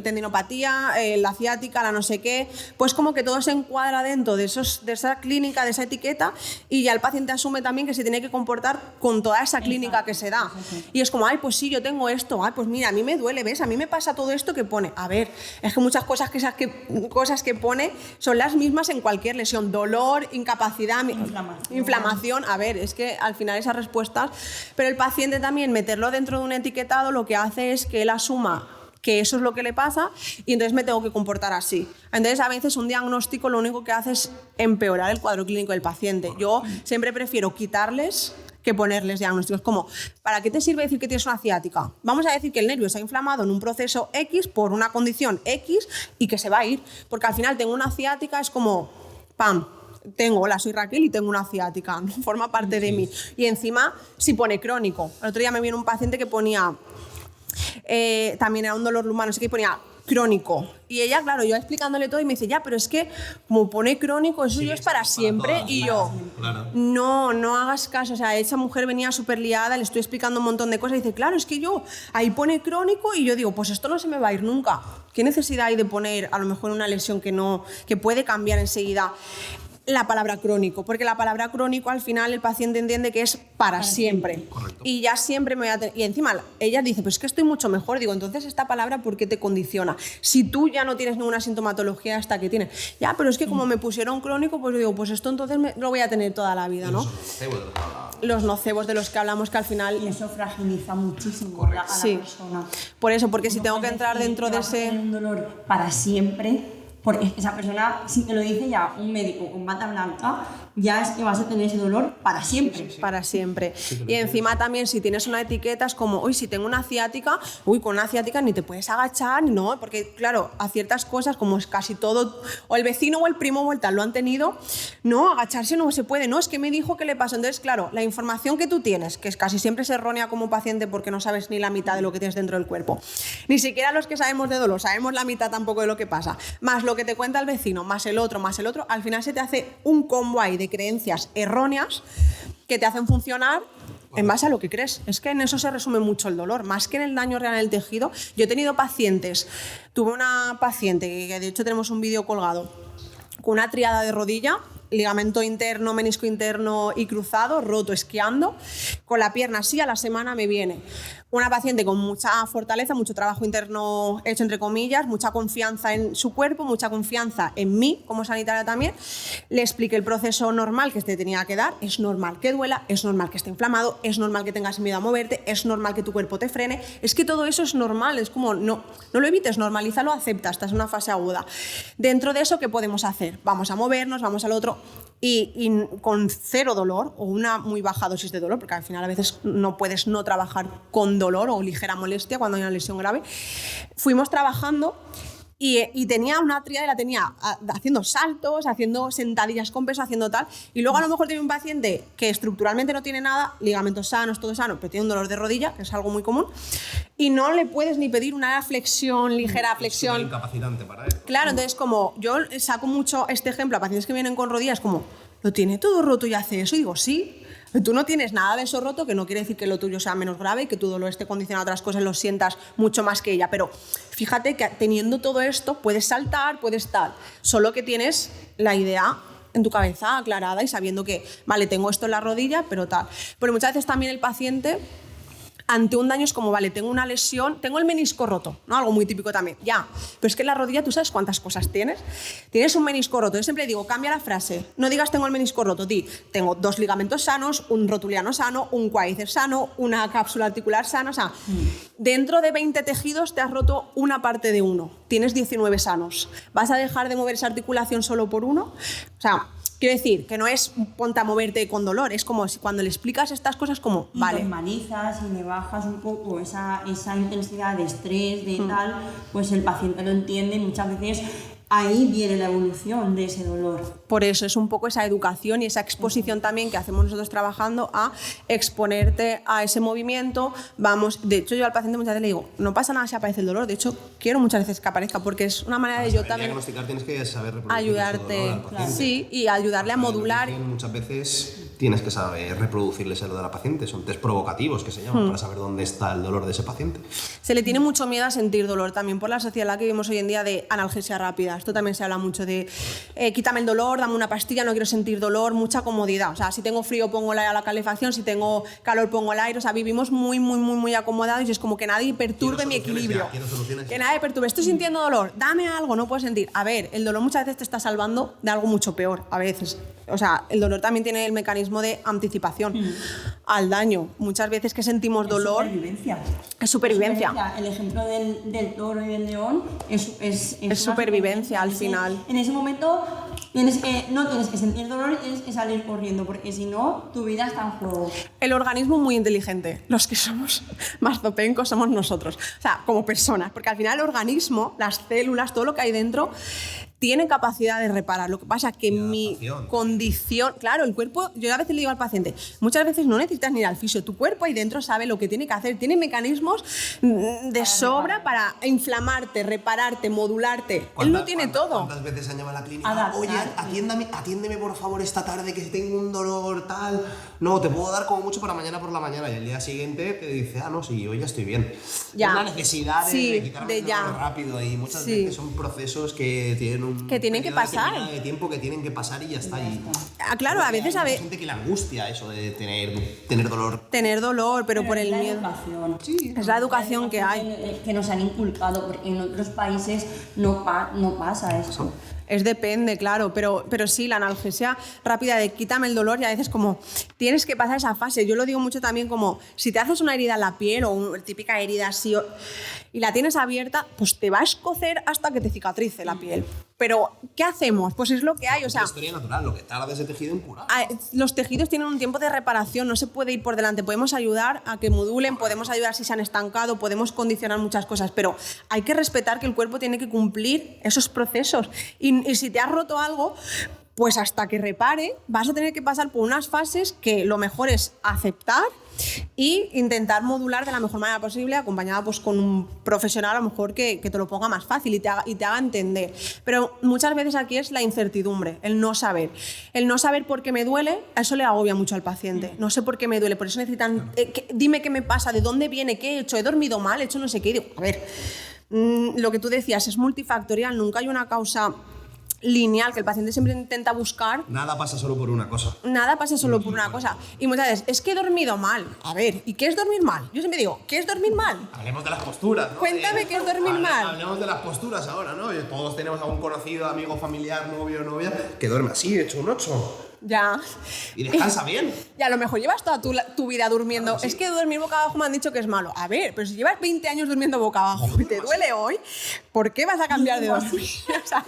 tendinopatía, la ciática, la no sé qué, pues como que todo se encuadra dentro de esa clínica, de esa etiqueta, y ya el paciente asume también que se tiene que comportar con toda esa clínica que se da. Y es como, ay, pues sí, yo tengo esto, ay, pues mira, a mí me duele, ¿ves? A mí me pasa todo esto que pone. A ver, es que muchas cosas que pone son las mismas en cualquier lesión, dolor, incapacidad, inflamación. A ver, es que al final esas respuestas, pero el paciente también meterlo dentro de una etiqueta lo que hace es que él asuma que eso es lo que le pasa y entonces me tengo que comportar así. Entonces a veces un diagnóstico lo único que hace es empeorar el cuadro clínico del paciente. Yo siempre prefiero quitarles que ponerles diagnósticos. Como, ¿para qué te sirve decir que tienes una ciática? Vamos a decir que el nervio se ha inflamado en un proceso X por una condición X y que se va a ir, porque al final tengo una ciática, es como, ¡pam! Hola, soy Raquel y tengo una ciática, ¿no? Forma parte de mí. Y encima, si pone crónico. El otro día me vino un paciente que ponía, también era un dolor lumbar, no sé qué, ponía crónico. Y ella, claro, yo explicándole todo y me dice, ya, pero es que como pone crónico, eso ya es para siempre. Y yo, claro. No hagas caso. O sea, esa mujer venía súper liada, le estoy explicando un montón de cosas y dice, claro, es que yo, ahí pone crónico y yo digo, pues esto no se me va a ir nunca. ¿Qué necesidad hay de poner a lo mejor una lesión que puede cambiar enseguida? La palabra crónico, porque la palabra crónico al final el paciente entiende que es para siempre. Correcto. Y ya siempre me voy a tener. Y encima ella dice, pues es que estoy mucho mejor. Digo, entonces esta palabra, ¿por qué te condiciona? Si tú ya no tienes ninguna sintomatología hasta que tienes. Ya, pero es que como me pusieron crónico, pues digo, pues esto entonces lo voy a tener toda la vida, ¿no? Los nocebos de los que hablamos que al final. Y eso fragiliza muchísimo a la persona. Por eso, porque si tengo que entrar dentro de ese. Un dolor para siempre. Porque esa persona, si te lo dice ya un médico con bata blanca, ya es que vas a tener ese dolor para siempre. Para siempre. Y encima también si tienes una etiqueta es como, uy, si tengo una ciática, con una ciática ni te puedes agachar, no, porque claro, a ciertas cosas como es casi todo, o el vecino o el primo o el tal lo han tenido, no, agacharse no se puede, no, es que me dijo que le pasó. Entonces, claro, la información que tú tienes, que es casi siempre es errónea como paciente porque no sabes ni la mitad de lo que tienes dentro del cuerpo. Ni siquiera los que sabemos de dolor, sabemos la mitad tampoco de lo que pasa. Más lo que te cuenta el vecino, más el otro, al final se te hace un combo ahí de creencias erróneas que te hacen funcionar en base a lo que crees. Es que en eso se resume mucho el dolor, más que en el daño real en el tejido. Yo he tenido pacientes, tuve una paciente que de hecho tenemos un vídeo colgado, con una triada de rodilla, ligamento interno, menisco interno y cruzado, roto esquiando, con la pierna así, a la semana me viene una paciente con mucha fortaleza, mucho trabajo interno hecho entre comillas, mucha confianza en su cuerpo, mucha confianza en mí como sanitaria también. Le expliqué el proceso normal que te tenía que dar, es normal que duela, es normal que esté inflamado, es normal que tengas miedo a moverte, es normal que tu cuerpo te frene, es que todo eso es normal, es como no lo evites, normalízalo, acepta, estás en una fase aguda. Dentro de eso, ¿qué podemos hacer? Vamos a movernos, vamos al otro y con cero dolor o una muy baja dosis de dolor, porque al final a veces no puedes no trabajar con dolor o ligera molestia cuando hay una lesión grave. Fuimos trabajando y tenía una tríada, la tenía haciendo saltos, haciendo sentadillas con peso, haciendo tal, y luego a lo mejor tiene un paciente que estructuralmente no tiene nada, ligamentos sanos, todo sano, pero tiene un dolor de rodilla, que es algo muy común, y no le puedes ni pedir una flexión, ligera flexión. Es incapacitante para él. Claro, entonces como yo saco mucho este ejemplo a pacientes que vienen con rodillas, como, ¿lo tiene todo roto y hace eso? Y digo, sí. Tú no tienes nada de eso roto, que no quiere decir que lo tuyo sea menos grave y que tu dolor esté condicionado a otras cosas, lo sientas mucho más que ella. Pero fíjate que teniendo todo esto, puedes saltar, puedes tal. Solo que tienes la idea en tu cabeza aclarada y sabiendo que, vale, tengo esto en la rodilla, pero tal. Pero muchas veces también el paciente ante un daño es como, vale, tengo una lesión, tengo el menisco roto, ¿no? Algo muy típico también, ya. Pero es que en la rodilla tú sabes cuántas cosas tienes. Tienes un menisco roto. Yo siempre digo, cambia la frase. No digas tengo el menisco roto, di, tengo 2 ligamentos sanos, un rotuliano sano, un cuádriceps sano, una cápsula articular sana. O sea, dentro de 20 tejidos te has roto una parte de uno. Tienes 19 sanos. ¿Vas a dejar de mover esa articulación solo por uno? O sea, quiero decir, que no es ponte a moverte con dolor, es como si cuando le explicas estas cosas como, y vale. normalizas y le bajas un poco esa intensidad de estrés, de tal, pues el paciente lo entiende y muchas veces ahí viene la evolución de ese dolor. Por eso es un poco esa educación y esa exposición también que hacemos nosotros trabajando a exponerte a ese movimiento. Vamos, de hecho yo al paciente muchas veces le digo, no pasa nada si aparece el dolor, de hecho quiero muchas veces que aparezca porque es una manera de yo también diagnosticar tienes que saber reproducir ayudarte, ese dolor al paciente. sí, y ayudarle a modular. Muchas veces tienes que saber reproducirle ese dolor al paciente, son test provocativos que se llaman para saber dónde está el dolor de ese paciente. Se le tiene mucho miedo a sentir dolor también por la sociedad en la que vivimos hoy en día de analgesia rápida. Esto también se habla mucho de quítame el dolor, dame una pastilla, no quiero sentir dolor, mucha comodidad. O sea, si tengo frío pongo la calefacción, si tengo calor pongo el aire. O sea, vivimos muy acomodados y es como que nadie perturbe mi equilibrio. Que nadie perturbe. Estoy sintiendo dolor, dame algo, no puedo sentir. A ver, el dolor muchas veces te está salvando de algo mucho peor, a veces. O sea, el dolor también tiene el mecanismo de anticipación al daño. Muchas veces que sentimos dolor... Es supervivencia. El ejemplo del toro y del león es supervivencia al final. En ese momento no tienes que sentir dolor y tienes que salir corriendo, porque si no, tu vida está en juego. El organismo es muy inteligente. Los que somos más zopencos somos nosotros. O sea, como personas. Porque al final el organismo, las células, todo lo que hay dentro... tiene capacidad de reparar. Lo que pasa es que mi condición... Claro, el cuerpo... Yo a veces le digo al paciente, muchas veces no necesitas ni ir al fisio. Tu cuerpo ahí dentro sabe lo que tiene que hacer. Tiene mecanismos de sobra para inflamarte, repararte, modularte. Él lo tiene todo. ¿Cuántas veces han llamado a la clínica? Oye, atiéndeme por favor esta tarde que tengo un dolor, tal... No, te puedo dar como mucho para mañana por la mañana. Y el día siguiente te dice, no, sí, hoy ya estoy bien. Ya. Es la necesidad de quitarme el dolor rápido. Y muchas veces son procesos que tienen que tienen que pasar. De tiempo que tienen que pasar y ya está. Claro, a veces hay gente que le angustia eso de tener dolor. Tener dolor, pero por el miedo. Sí, es la educación que hay. Que nos han inculcado, porque en otros países no pasa eso. Es depende, claro, pero sí, la analgesia rápida de quítame el dolor y a veces como tienes que pasar esa fase. Yo lo digo mucho también como si te haces una herida en la piel o una típica herida así y la tienes abierta, pues te va a escocer hasta que te cicatrice la piel. Pero, ¿qué hacemos? Pues es lo que hay, o sea... Es la historia natural, lo que tarda ese tejido en curar. Los tejidos tienen un tiempo de reparación, no se puede ir por delante. Podemos ayudar a que modulen, podemos ayudar si se han estancado, podemos condicionar muchas cosas, pero hay que respetar que el cuerpo tiene que cumplir esos procesos. Y si te has roto algo, pues hasta que repare vas a tener que pasar por unas fases que lo mejor es aceptar y intentar modular de la mejor manera posible, acompañada pues, con un profesional a lo mejor que te lo ponga más fácil y te haga entender. Pero muchas veces aquí es la incertidumbre, el no saber. El no saber por qué me duele, eso le agobia mucho al paciente. No sé por qué me duele, por eso necesitan... dime qué me pasa, de dónde viene, qué he hecho, he dormido mal, he hecho no sé qué. Y digo, a ver, lo que tú decías es multifactorial, nunca hay una causa lineal que el paciente siempre intenta buscar. Nada pasa solo por una cosa. Nada pasa solo por una cosa. Y muchas veces, es que he dormido mal. A ver, ¿y qué es dormir mal? Yo siempre digo, ¿qué es dormir mal? Hablemos de las posturas, ¿no? Cuéntame qué es dormir mal. Hablemos de las posturas ahora, ¿no? Todos tenemos a un conocido, amigo, familiar, novio, novia, que duerme así, hecho un 8. Ya. Y descansa bien. Y a lo mejor llevas toda tu vida durmiendo. Claro, sí. Es que dormir boca abajo me han dicho que es malo. A ver, pero si llevas 20 años durmiendo boca abajo y te duele hoy, ¿por qué vas a cambiar de dormir? O sea,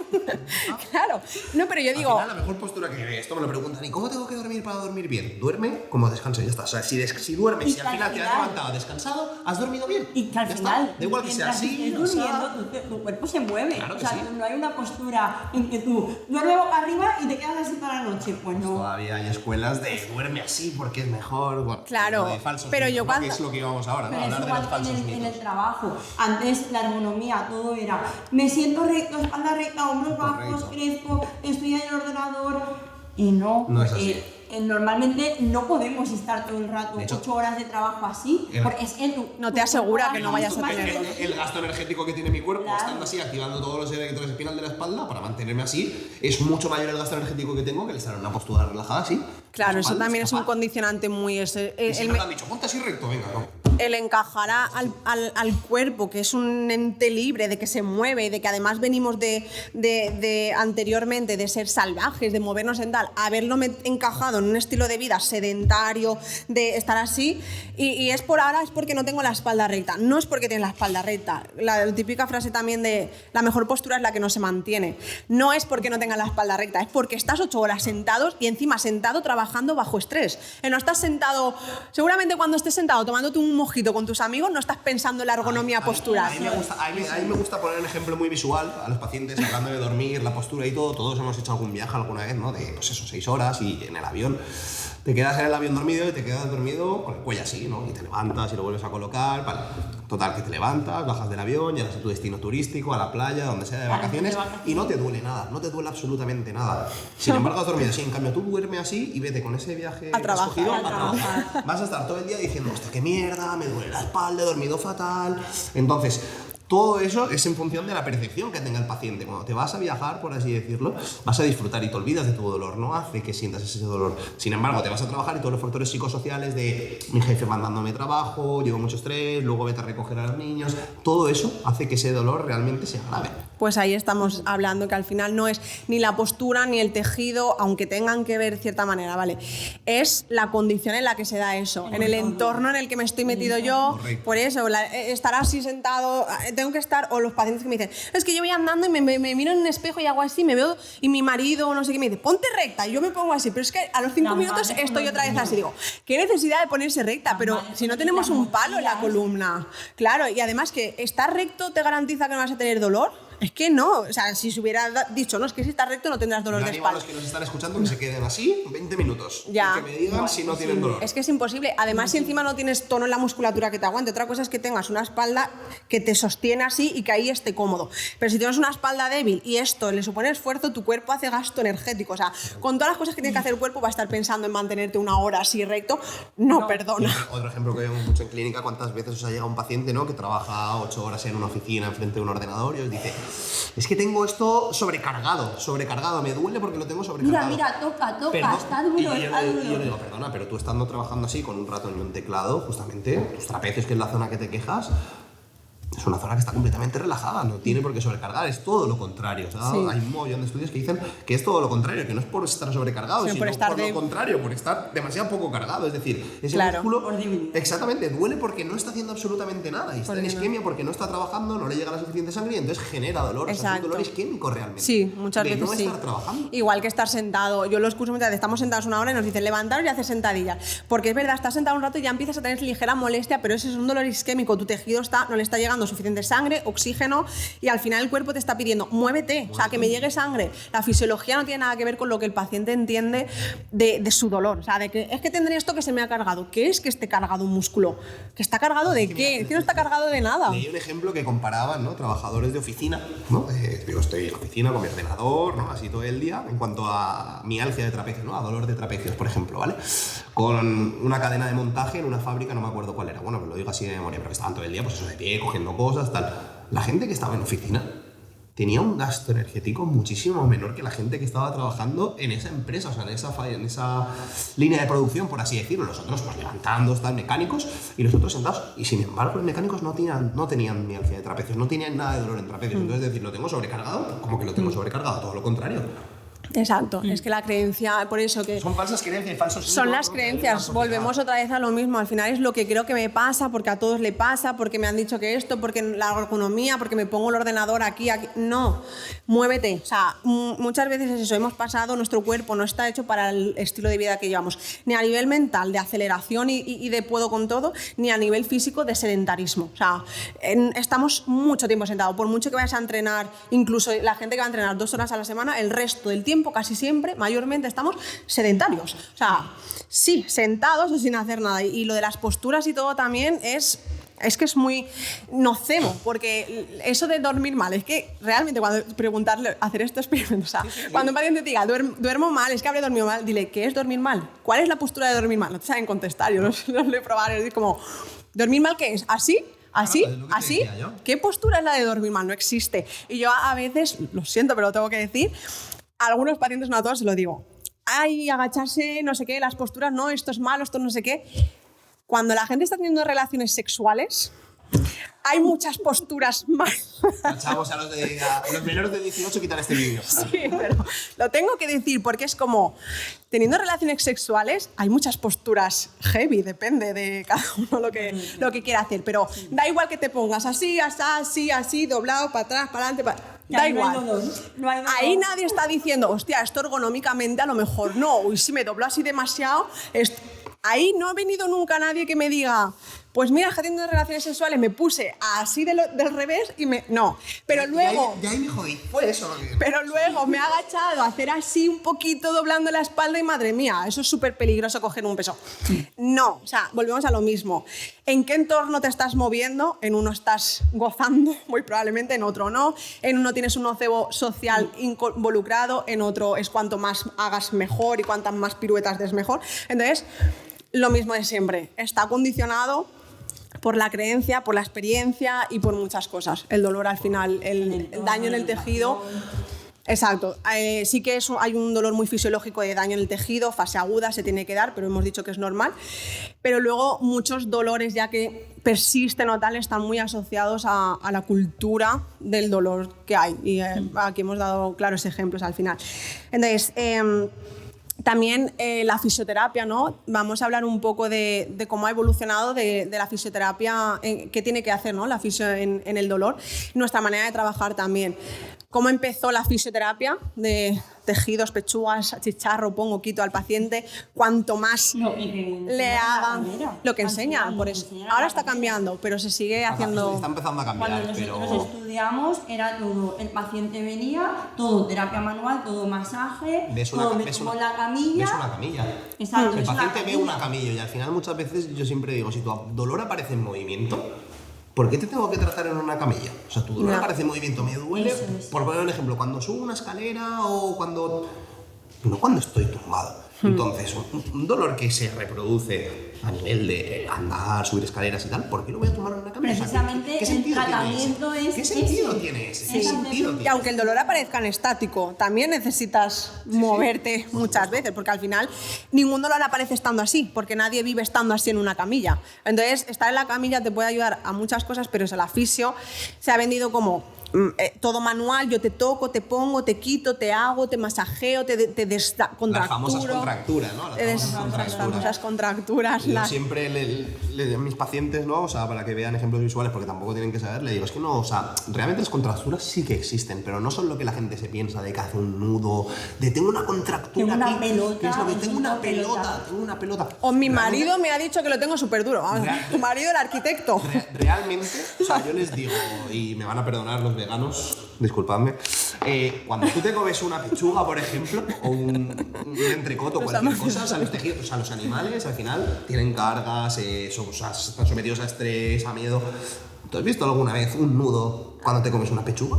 claro. No, pero yo digo... Al final, la mejor postura que esto me lo preguntan, ¿y cómo tengo que dormir para dormir bien? Duerme como descansa, ya está. O sea, si duermes y al final te has levantado descansado, has dormido bien. Y que al final, da igual que sea así, durmiendo, tu cuerpo se mueve. Claro que o sea, sí. no hay una postura en que tú duermes boca arriba y te quedas así para la noche. Pues no. Todavía hay escuelas de duerme así porque es mejor. Bueno, claro, de falsos pero mitos, yo ¿no? cuando... Que es lo que íbamos ahora, ¿no? Pero Hablar es de los igual falsos en el mitos. trabajo. Antes la ergonomía, todo era me siento recto, espalda recta, hombros bajos, crezco, estoy en el ordenador. Y no es así. Normalmente no podemos estar todo el rato, de hecho, 8 horas de trabajo así, porque es que no te asegura que no vayas a tener el gasto energético que tiene mi cuerpo, estando así, activando todos los electrones espinal de la espalda para mantenerme así, es mucho mayor el gasto energético que tengo que el estar en una postura relajada así. Claro, eso también es un condicionante muy... Y siempre me han dicho, ponte así recto, venga, no. el encajar al cuerpo, que es un ente libre, de que se mueve y de que además venimos de anteriormente de ser salvajes, de movernos en tal, haberlo encajado en un estilo de vida sedentario, de estar así, y es por ahora, es porque no tengo la espalda recta. No es porque tienes la espalda recta. La típica frase también de la mejor postura es la que no se mantiene. No es porque no tengas la espalda recta, es porque estás 8 horas sentados y encima sentado trabajando bajo estrés. No estás sentado, seguramente cuando estés sentado tomándote un mojito con tus amigos no estás pensando en la ergonomía postural. A mí me gusta poner un ejemplo muy visual a los pacientes hablando de dormir, la postura y todo. Todos hemos hecho algún viaje alguna vez, ¿no? De, pues eso, 6 horas y en el avión. Te quedas en el avión dormido y te quedas dormido con el cuello así, ¿no? Y te levantas y lo vuelves a colocar. Vale. Total, que te levantas, bajas del avión, llegas a tu destino turístico, a la playa, donde sea de vacaciones, y no te duele nada, no te duele absolutamente nada. Sin embargo, has dormido así. En cambio, tú duermes así y vete con ese viaje a trabajar, escogido a trabajar. Vas a estar todo el día diciendo, hostia, qué mierda, me duele la espalda, he dormido fatal. Entonces, todo eso es en función de la percepción que tenga el paciente. Cuando te vas a viajar, por así decirlo, vas a disfrutar y te olvidas de tu dolor, no hace que sientas ese dolor. Sin embargo, te vas a trabajar y todos los factores psicosociales de mi jefe mandándome trabajo, llevo mucho estrés, luego vete a recoger a los niños, todo eso hace que ese dolor realmente sea grave. Pues ahí estamos hablando que al final no es ni la postura ni el tejido, aunque tengan que ver de cierta manera, ¿vale? Es la condición en la que se da eso, en el entorno en el que me estoy metido yo. Correcto. Por eso, estar así sentado, tengo que estar, o los pacientes que me dicen, es que yo voy andando y me miro en un espejo y hago así, me veo, y mi marido o no sé qué me dice, ponte recta, y yo me pongo así, pero es que a los 5 minutos estoy otra vez así, digo, qué necesidad de ponerse recta, pero si no tenemos un palo en la columna. Claro, y además que estar recto te garantiza que no vas a tener dolor. Es que no, o sea, si se hubiera dicho, no, es que si estás recto no tendrás dolor de espalda. Los que nos están escuchando que se queden así 20 minutos. Ya. Y que me digan si no tienen dolor. Es que es imposible. Además, si encima no tienes tono en la musculatura que te aguante, otra cosa es que tengas una espalda que te sostiene así y que ahí esté cómodo. Pero si tienes una espalda débil y esto le supone esfuerzo, tu cuerpo hace gasto energético. O sea, con todas las cosas que tiene que hacer el cuerpo va a estar pensando en mantenerte una hora así recto. No, perdona. Otro ejemplo que vemos mucho en clínica, cuántas veces os ha llegado un paciente, ¿no?, que trabaja 8 horas en una oficina enfrente de un ordenador y os dice, es que tengo esto sobrecargado, me duele porque lo tengo sobrecargado. Mira, toca, Perdón. está duro, y yo está duro. le digo, perdona, pero tú estando trabajando así con un ratón y un teclado, justamente, tus trapecios, que es la zona que te quejas, es una zona que está completamente relajada, no tiene por qué sobrecargar, es todo lo contrario. ¿Sabes? Sí. Hay un montón de estudios que dicen que es todo lo contrario, que no es por estar sobrecargado, sino por lo contrario, por estar demasiado poco cargado. Es decir, ese músculo exactamente duele porque no está haciendo absolutamente nada y está en isquemia porque no está trabajando, no le llega la suficiente sangre y entonces genera dolor. O sea, es un dolor isquémico realmente. Sí, muchas veces no estar trabajando. Igual que estar sentado. Yo lo escucho muchas veces, estamos sentados una hora y nos dicen levantaros y hacer sentadillas. Porque es verdad, estás sentado un rato y ya empiezas a tener ligera molestia, pero ese es un dolor isquémico. Tu tejido no le está llegando suficiente sangre, oxígeno, y al final el cuerpo te está pidiendo, muévete, o sea, que me llegue sangre. La fisiología no tiene nada que ver con lo que el paciente entiende de su dolor. O sea, de que es que tendré esto que se me ha cargado. ¿Qué es que esté cargado un músculo? ¿Que está cargado de qué? Que no está cargado de nada. Leí un ejemplo que comparaban, ¿no?, trabajadores de oficina, ¿no? Yo estoy en la oficina con mi ordenador, ¿no?, así todo el día, en cuanto a mialgia de trapecio, ¿no?, a dolor de trapecios, por ejemplo, ¿vale? Con una cadena de montaje en una fábrica, no me acuerdo cuál era, bueno, pues lo digo así de memoria, pero que estaban todo el día, pues eso, de pie, cogiendo cosas, tal. La gente que estaba en oficina tenía un gasto energético muchísimo menor que la gente que estaba trabajando en esa empresa, o sea, en esa línea de producción, por así decirlo. Nosotros, pues levantando, están mecánicos, y los otros sentados. Y sin embargo, los mecánicos no tenían mialgia de trapecios, no tenían nada de dolor en trapecios. Entonces, decir, ¿lo tengo sobrecargado? ¿Cómo que lo tengo sobrecargado? Todo lo contrario. Exacto, es que la creencia, por eso que... Son falsas creencias y falsos... Son las creencias, volvemos otra vez a lo mismo, al final es lo que creo que me pasa, porque a todos le pasa, porque me han dicho que esto, porque la ergonomía, porque me pongo el ordenador aquí, no, muévete, o sea, muchas veces es eso, hemos pasado, nuestro cuerpo no está hecho para el estilo de vida que llevamos, ni a nivel mental de aceleración y de puedo con todo, ni a nivel físico de sedentarismo, o sea, estamos mucho tiempo sentados, por mucho que vayas a entrenar, incluso la gente que va a entrenar 2 horas a la semana, el resto del tiempo casi siempre, mayormente estamos sedentarios. O sea, sí, sentados o sin hacer nada. Y lo de las posturas y todo también es que es muy nocebo, porque eso de dormir mal, es que realmente cuando preguntarle, hacer este experimento, o sea, cuando un paciente te diga, duermo mal, es que habré dormido mal, dile, ¿qué es dormir mal? ¿Cuál es la postura de dormir mal? No te saben contestar, yo no lo he probado, es como, ¿dormir mal qué es? ¿Así? ¿Así? ¿Así? ¿Qué postura es la de dormir mal? No existe. Y yo a veces, lo siento, pero lo tengo que decir, a algunos pacientes, no a todos, se lo digo. Ay, agacharse, no sé qué, las posturas, no, esto es malo, esto no sé qué. cuando la gente está teniendo relaciones sexuales, hay muchas posturas más. Tachamos a los menores de 18 quitar este vídeo. Sí, pero lo tengo que decir porque es como, teniendo relaciones sexuales, hay muchas posturas heavy, depende de cada uno lo que quiera hacer, pero da igual que te pongas así, así, doblado, para atrás, para adelante, da igual. No hay dolor. Ahí nadie está diciendo, hostia, esto ergonómicamente a lo mejor no, uy, si me doblo así demasiado. Ahí no ha venido nunca nadie que me diga, pues mira, que teniendo relaciones sexuales me puse así del revés y me... No, pero luego... Ya ahí me jodí, fue eso lo que... Pero luego me he agachado a hacer así un poquito doblando la espalda y madre mía, eso es súper peligroso coger un peso. No, o sea, volvemos a lo mismo. ¿En qué entorno te estás moviendo? En uno estás gozando, muy probablemente, en otro no. En uno tienes un nocebo social involucrado, en otro es cuanto más hagas mejor y cuantas más piruetas des mejor. Entonces, lo mismo de siempre. Está condicionado por la creencia, por la experiencia y por muchas cosas. El dolor al final, el daño en el tejido. Exacto. Sí que hay un dolor muy fisiológico de daño en el tejido, fase aguda, se tiene que dar, pero hemos dicho que es normal. Pero luego muchos dolores ya que persisten o tal están muy asociados a la cultura del dolor que hay. Y aquí hemos dado claros ejemplos al final. Entonces, también la fisioterapia, ¿no? Vamos a hablar un poco de cómo ha evolucionado de la fisioterapia, qué tiene que hacer, ¿no? La fisio en el dolor, nuestra manera de trabajar también. ¿Cómo empezó la fisioterapia de tejidos, pechugas, achicharro, pongo, quito al paciente? Cuanto más le hagan lo que enseña, por eso. Ahora está cambiando, pero se sigue haciendo... Está empezando a cambiar, Cuando nosotros estudiamos era todo, el paciente venía, todo terapia manual, todo masaje, todo con la camilla. Ves una camilla. Exacto. El paciente ve una camilla y al final muchas veces yo siempre digo, si tu dolor aparece en movimiento, ¿por qué te tengo que tratar en una camilla? O sea, tu dolor aparece en movimiento, me duele, por poner un ejemplo, cuando subo una escalera o cuando... No cuando estoy tumbado. Entonces, un dolor que se reproduce a nivel de andar, subir escaleras y tal, ¿por qué lo voy a tomar en una camilla? Precisamente ¿Qué el tratamiento es ¿Qué sentido tiene ese? ¿Qué sentido tiene? Y aunque el dolor aparezca en estático, también necesitas moverte muchas veces, porque al final ningún dolor aparece estando así, porque nadie vive estando así en una camilla. Entonces, estar en la camilla te puede ayudar a muchas cosas, pero eso, la fisio se ha vendido como todo manual, yo te toco, te pongo, te quito, te hago, te masajeo, te descontracturo. Las famosas contracturas, ¿no? Las famosas contracturas. Yo siempre le digo a mis pacientes, ¿no? O sea, para que vean ejemplos visuales, porque tampoco tienen que saber, le digo, es que no, o sea, realmente las contracturas sí que existen, pero no son lo que la gente se piensa de que hace un nudo, de tengo una contractura tengo aquí, una pelota, que es lo que tengo una pelota. O mi marido me ha dicho que lo tengo súper duro. Tu marido, el arquitecto. Realmente, o sea, yo les digo, y me van a perdonar los veganos, disculpadme, cuando tú te comes una pechuga, por ejemplo, o un entrecot o cualquier cosa, o sea, los tejidos, o sea, los animales al final tienen cargas, están sometidos a estrés, a miedo. ¿Tú has visto alguna vez un nudo cuando te comes una pechuga?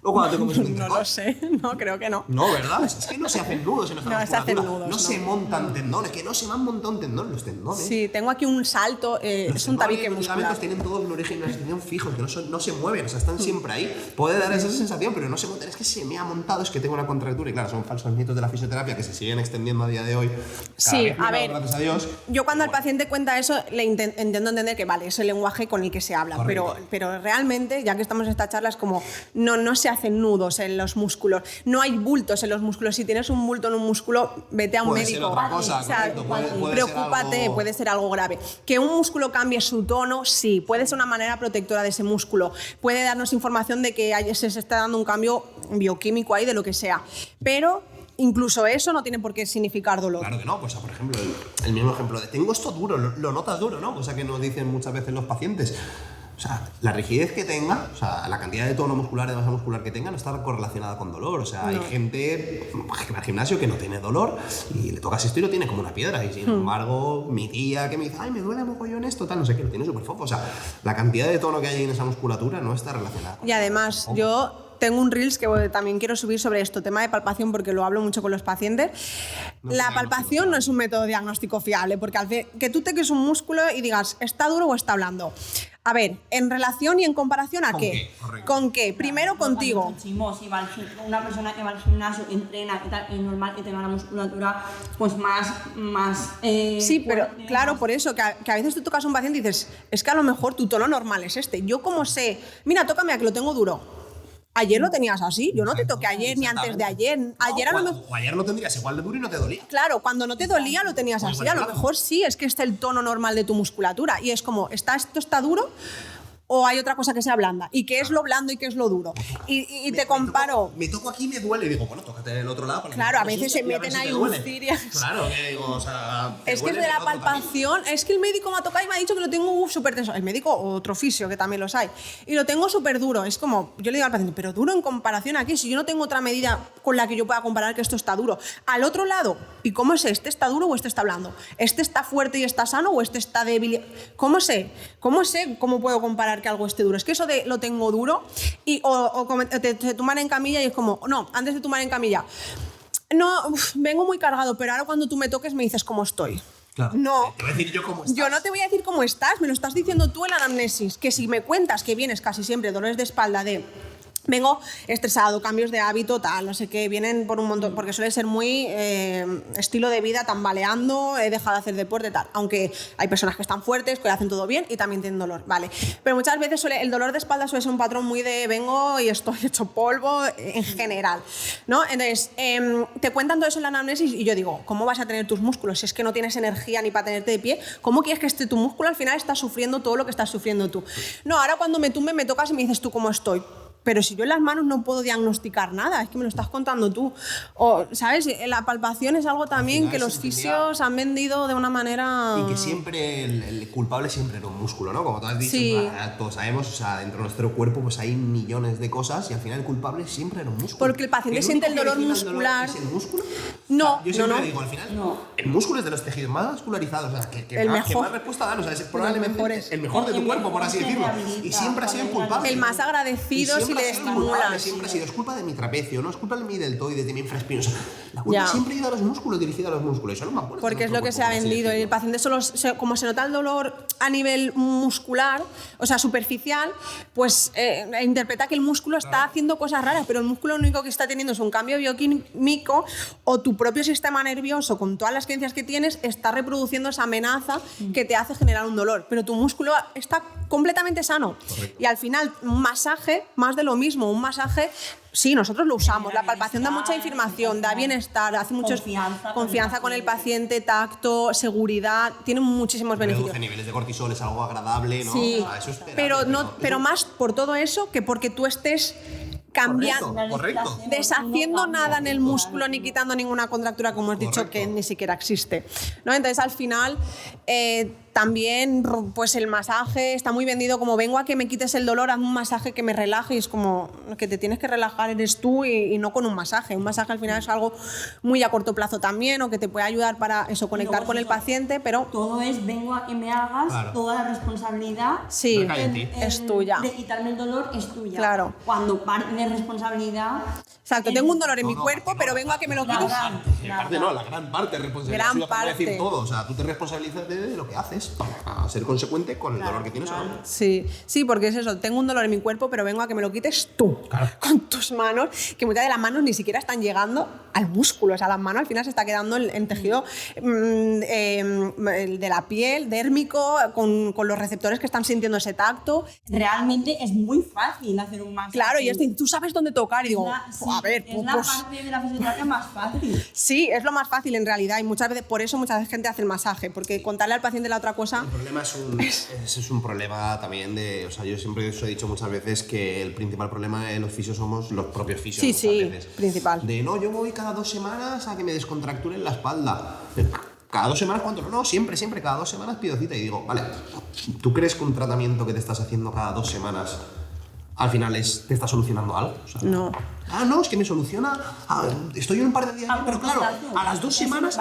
¿O cuando te comes un entrecot? No lo sé, no, creo que no. No, ¿verdad? Es que no se hacen nudos en nuestra musculatura. No se hacen nudos, no se montan tendones, que no se me han montado un tendón, los tendones. Sí, tengo aquí un salto, es un tabique muscular. Los ligamentos tienen todos un origen y una extensión fijos, que no se mueven, o sea, están siempre ahí. Puede dar esa sensación, pero no se montan. Es que se me ha montado, es que tengo una contractura. Y claro, son falsos mitos de la fisioterapia que se siguen extendiendo a día de hoy. Sí, a ver, gracias a Dios. Yo cuando el paciente cuenta eso, le intento entender que vale, es el lenguaje con el que se habla, pero realmente, ya que estamos en esta charla, es como, no se hacen nudos en los músculos, no hay bultos en los músculos. Si tienes un bulto en un músculo, vete a un puede médico. Ser otra cosa, o sea, puede preocúpate, ser algo... puede ser algo grave. Que un músculo cambie su tono, sí, puede ser una manera protectora de ese músculo, puede darnos información de que se está dando un cambio bioquímico ahí, de lo que sea, pero incluso eso no tiene por qué significar dolor. Claro que no, pues por ejemplo, el mismo ejemplo de tengo esto duro, lo notas duro, ¿no? Cosa que nos dicen muchas veces los pacientes. O sea, la rigidez que tenga, o sea, la cantidad de tono muscular, de masa muscular que tenga, no está correlacionada con dolor. O sea, hay gente que va al gimnasio que no tiene dolor y le tocas esto y lo tiene como una piedra. Y sin embargo, mi tía que me dice, ay, me duele mogollón esto, tal, no sé qué, lo tiene súper fofo. O sea, la cantidad de tono que hay en esa musculatura no está relacionada. Y además, yo tengo un Reels que también quiero subir sobre esto, tema de palpación, porque lo hablo mucho con los pacientes. La palpación no es un método diagnóstico fiable, porque al fin, que tú toques un músculo y digas, ¿está duro o está blando? A ver, ¿en relación y en comparación a qué? ¿Con qué? Primero contigo. Una persona que va al gimnasio, entrena, y tal, es normal que tenga la musculatura pues más sí, pero fuerte, claro, más... por eso, que a veces tú tocas a un paciente y dices, es que a lo mejor tu tono normal es este. Yo como sé, mira, tócame a que lo tengo duro. Ayer lo tenías así, yo no te toqué ayer ni antes de ayer. O ayer lo tendrías igual de duro y no te dolía. Claro, cuando no te dolía lo tenías así. A lo mejor sí, es que es el tono normal de tu musculatura. Y es como, ¿esto está duro o hay otra cosa que sea blanda? ¿Y qué es lo blando y qué es lo duro? Y te comparo... Me toco aquí y me duele. Y digo, bueno, tócate del otro lado. Claro, a veces se meten ahí un cirias. Claro, que digo, o sea... Es que es de la palpación, es que el médico me ha tocado y me ha dicho que lo tengo súper tenso. El médico o otro fisio, que también los hay. Y lo tengo súper duro. Es como, yo le digo al paciente, pero duro en comparación a qué, si yo no tengo otra medida con la que yo pueda comparar que esto está duro. Al otro lado, ¿y cómo sé? ¿Este está duro o este está blando? ¿Este está fuerte y está sano o este está débil? ¿Cómo sé? ¿Cómo puedo comparar que algo esté duro? Es que eso de lo tengo duro y te tumban en camilla y es como, no, antes de tumbar en camilla, no, vengo muy cargado, pero ahora cuando tú me toques me dices cómo estoy. Claro. No, te voy a decir yo cómo estás. Yo no te voy a decir cómo estás, me lo estás diciendo tú en la anamnesis, que si me cuentas que vienes casi siempre dolores de espalda de... Vengo estresado, cambios de hábito, tal, no sé qué, vienen por un montón, porque suele ser muy estilo de vida, tambaleando, he dejado de hacer deporte, tal. Aunque hay personas que están fuertes, que lo hacen todo bien y también tienen dolor, vale. Pero muchas veces el dolor de espalda suele ser un patrón muy de vengo y estoy hecho polvo en general, ¿no? Entonces, te cuentan todo eso en la anamnesis y yo digo, ¿cómo vas a tener tus músculos si es que no tienes energía ni para tenerte de pie? ¿Cómo quieres que tu músculo al final está sufriendo todo lo que estás sufriendo tú? No, ahora cuando me tumbe me tocas y me dices tú cómo estoy. Pero si yo en las manos no puedo diagnosticar nada, es que me lo estás contando tú. O, ¿sabes? La palpación es algo también que los fisios han vendido de una manera... Y que siempre el culpable siempre era un músculo, ¿no? Como tú has dicho, sí. Todos sabemos, o sea, dentro de nuestro cuerpo pues hay millones de cosas y al final el culpable siempre era un músculo. Porque el paciente siente el dolor muscular. ¿Es el músculo? No, o sea, yo siempre digo, al final, el músculo es de los tejidos más vascularizados, o sea, que más respuesta dan, o sea, es probablemente el mejor de tu cuerpo, por así decirlo. Y siempre ha sido el culpable. El más agradecido si le estimulas. Siempre ha sido, es culpa de mi trapecio, no es culpa de mi deltoides, de mi infraespino. O sea, la culpa siempre ha ido a los músculos, dirigida a los músculos. Eso no me acuerdo. Porque es lo que se ha vendido. Y el paciente solo, como se nota el dolor a nivel muscular, o sea, superficial, pues interpreta que el músculo está haciendo cosas raras, pero el músculo lo único que está teniendo es un cambio bioquímico o tu propio sistema nervioso, con todas las creencias que tienes, está reproduciendo esa amenaza que te hace generar un dolor. Pero tu músculo está completamente sano. Correcto. Y al final, un masaje, más de lo mismo, un masaje, sí, nosotros lo usamos. La palpación da mucha información, da bienestar, hace mucho confianza con el paciente, tacto, seguridad, tiene muchísimos beneficios. Reduce niveles de cortisol, es algo agradable, ¿no? Sí, o sea, eso es pero más por todo eso que porque tú estés cambiando, correcto. deshaciendo nada en el músculo ni quitando ninguna contractura, como has dicho, que ni siquiera existe, ¿no? Entonces, al final, también pues el masaje está muy vendido como vengo a que me quites el dolor, haz un masaje que me relaje, y es como que te tienes que relajar eres tú y no con un masaje. Un masaje al final es algo muy a corto plazo también, o que te puede ayudar para eso, conectar con el paciente, pero... Todo es vengo a que me hagas, toda la responsabilidad es tuya. De quitarme el dolor es tuya. Claro. Cuando parte de responsabilidad... Exacto, tengo un dolor en mi cuerpo, pero vengo a que me lo quites. La gran parte de responsabilidad. Gran parte. Decir todo, o sea, tú te responsabilizas de lo que haces para ser consecuente con el dolor que tienes. Sí, porque es eso, tengo un dolor en mi cuerpo, pero vengo a que me lo quites tú, con tus manos, que muchas de las manos ni siquiera están llegando al músculo, o sea, las manos al final se está quedando en tejido de la piel, dérmico, con los receptores que están sintiendo ese tacto. Realmente es muy fácil hacer un masaje. Claro, y tú sabes dónde tocar, y digo, a ver, es la parte de la fisioterapia más fácil. Sí, es lo más fácil en realidad, y muchas veces, por eso mucha gente hace el masaje, porque contarle al paciente la otra cosa... El problema es un problema también de... O sea, yo siempre os he dicho muchas veces que el principal problema de los fisios somos los propios fisios. Sí, principal. De no, yo voy cada 2 semanas a que me descontracturen la espalda. ¿Cada 2 semanas cuánto? No, siempre, cada 2 semanas pido cita y digo, vale, ¿tú crees que un tratamiento que te estás haciendo cada 2 semanas al final te está solucionando algo? O sea, no. Ah, no, es que me soluciona, estoy un par de días, pero claro, a las 2 semanas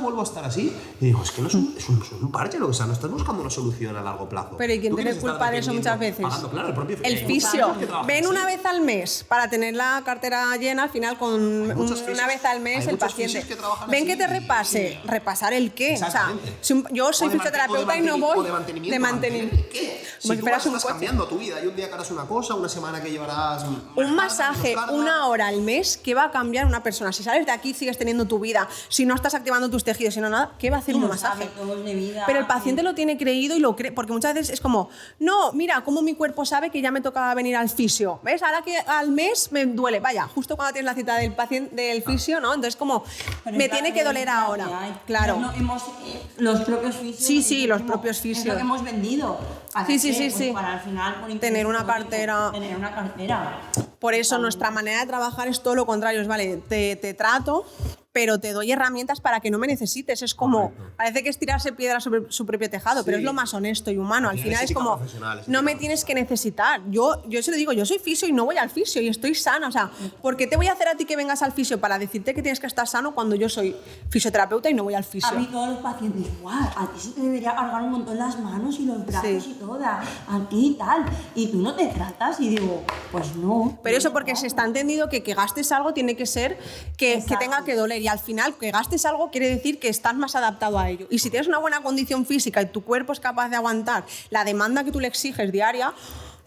vuelvo a estar así. Y digo, es que no es un parche, o sea, no estás buscando una solución a largo plazo. Pero ¿y quién tiene culpa de eso muchas veces? Pagando, claro, el fisio. Ven una vez al mes para tener la cartera llena, al final con una vez al mes el paciente. Ven que te repase. ¿Repasar el qué? O sea, yo soy fisioterapeuta y no voy de mantenimiento. ¿Qué? Si tú estás cambiando tu vida y un día que harás una cosa, una semana que llevarás un masaje, una hora al mes, ¿qué va a cambiar una persona? Si sales de aquí sigues teniendo tu vida, si no estás activando tus tejidos, si no nada, ¿qué va a hacer un masaje? Pero el paciente lo tiene creído y lo cree, porque muchas veces es como, no, mira, cómo mi cuerpo sabe que ya me tocaba venir al fisio, ¿ves? Ahora que al mes me duele, vaya, justo cuando tienes la cita del paciente, del fisio, ¿no? Entonces como, me tiene que doler ahora, claro. No, los propios fisios. Sí, los propios fisios. Es lo que hemos vendido. Sí. Para al final tener una cartera. Por eso nuestra manera de trabajar es todo lo contrario, es vale, te trato, pero te doy herramientas para que no me necesites. Es como, parece que es tirarse piedra sobre su propio tejado, pero es lo más honesto y humano. Al final es como, no me tienes que necesitar. Yo se lo digo, yo soy fisio y no voy al fisio y estoy sana. O sea, ¿por qué te voy a hacer a ti que vengas al fisio para decirte que tienes que estar sano cuando yo soy fisioterapeuta y no voy al fisio? A mí todos los pacientes, guau, a ti se te debería cargar un montón las manos y los brazos y todo, a ti y tal. Y tú no te tratas y digo, pues no. Pero eso porque se está entendido que gastes algo tiene que ser que tenga que doler. Y al final, que gastes algo quiere decir que estás más adaptado a ello. Y si tienes una buena condición física y tu cuerpo es capaz de aguantar la demanda que tú le exiges diaria,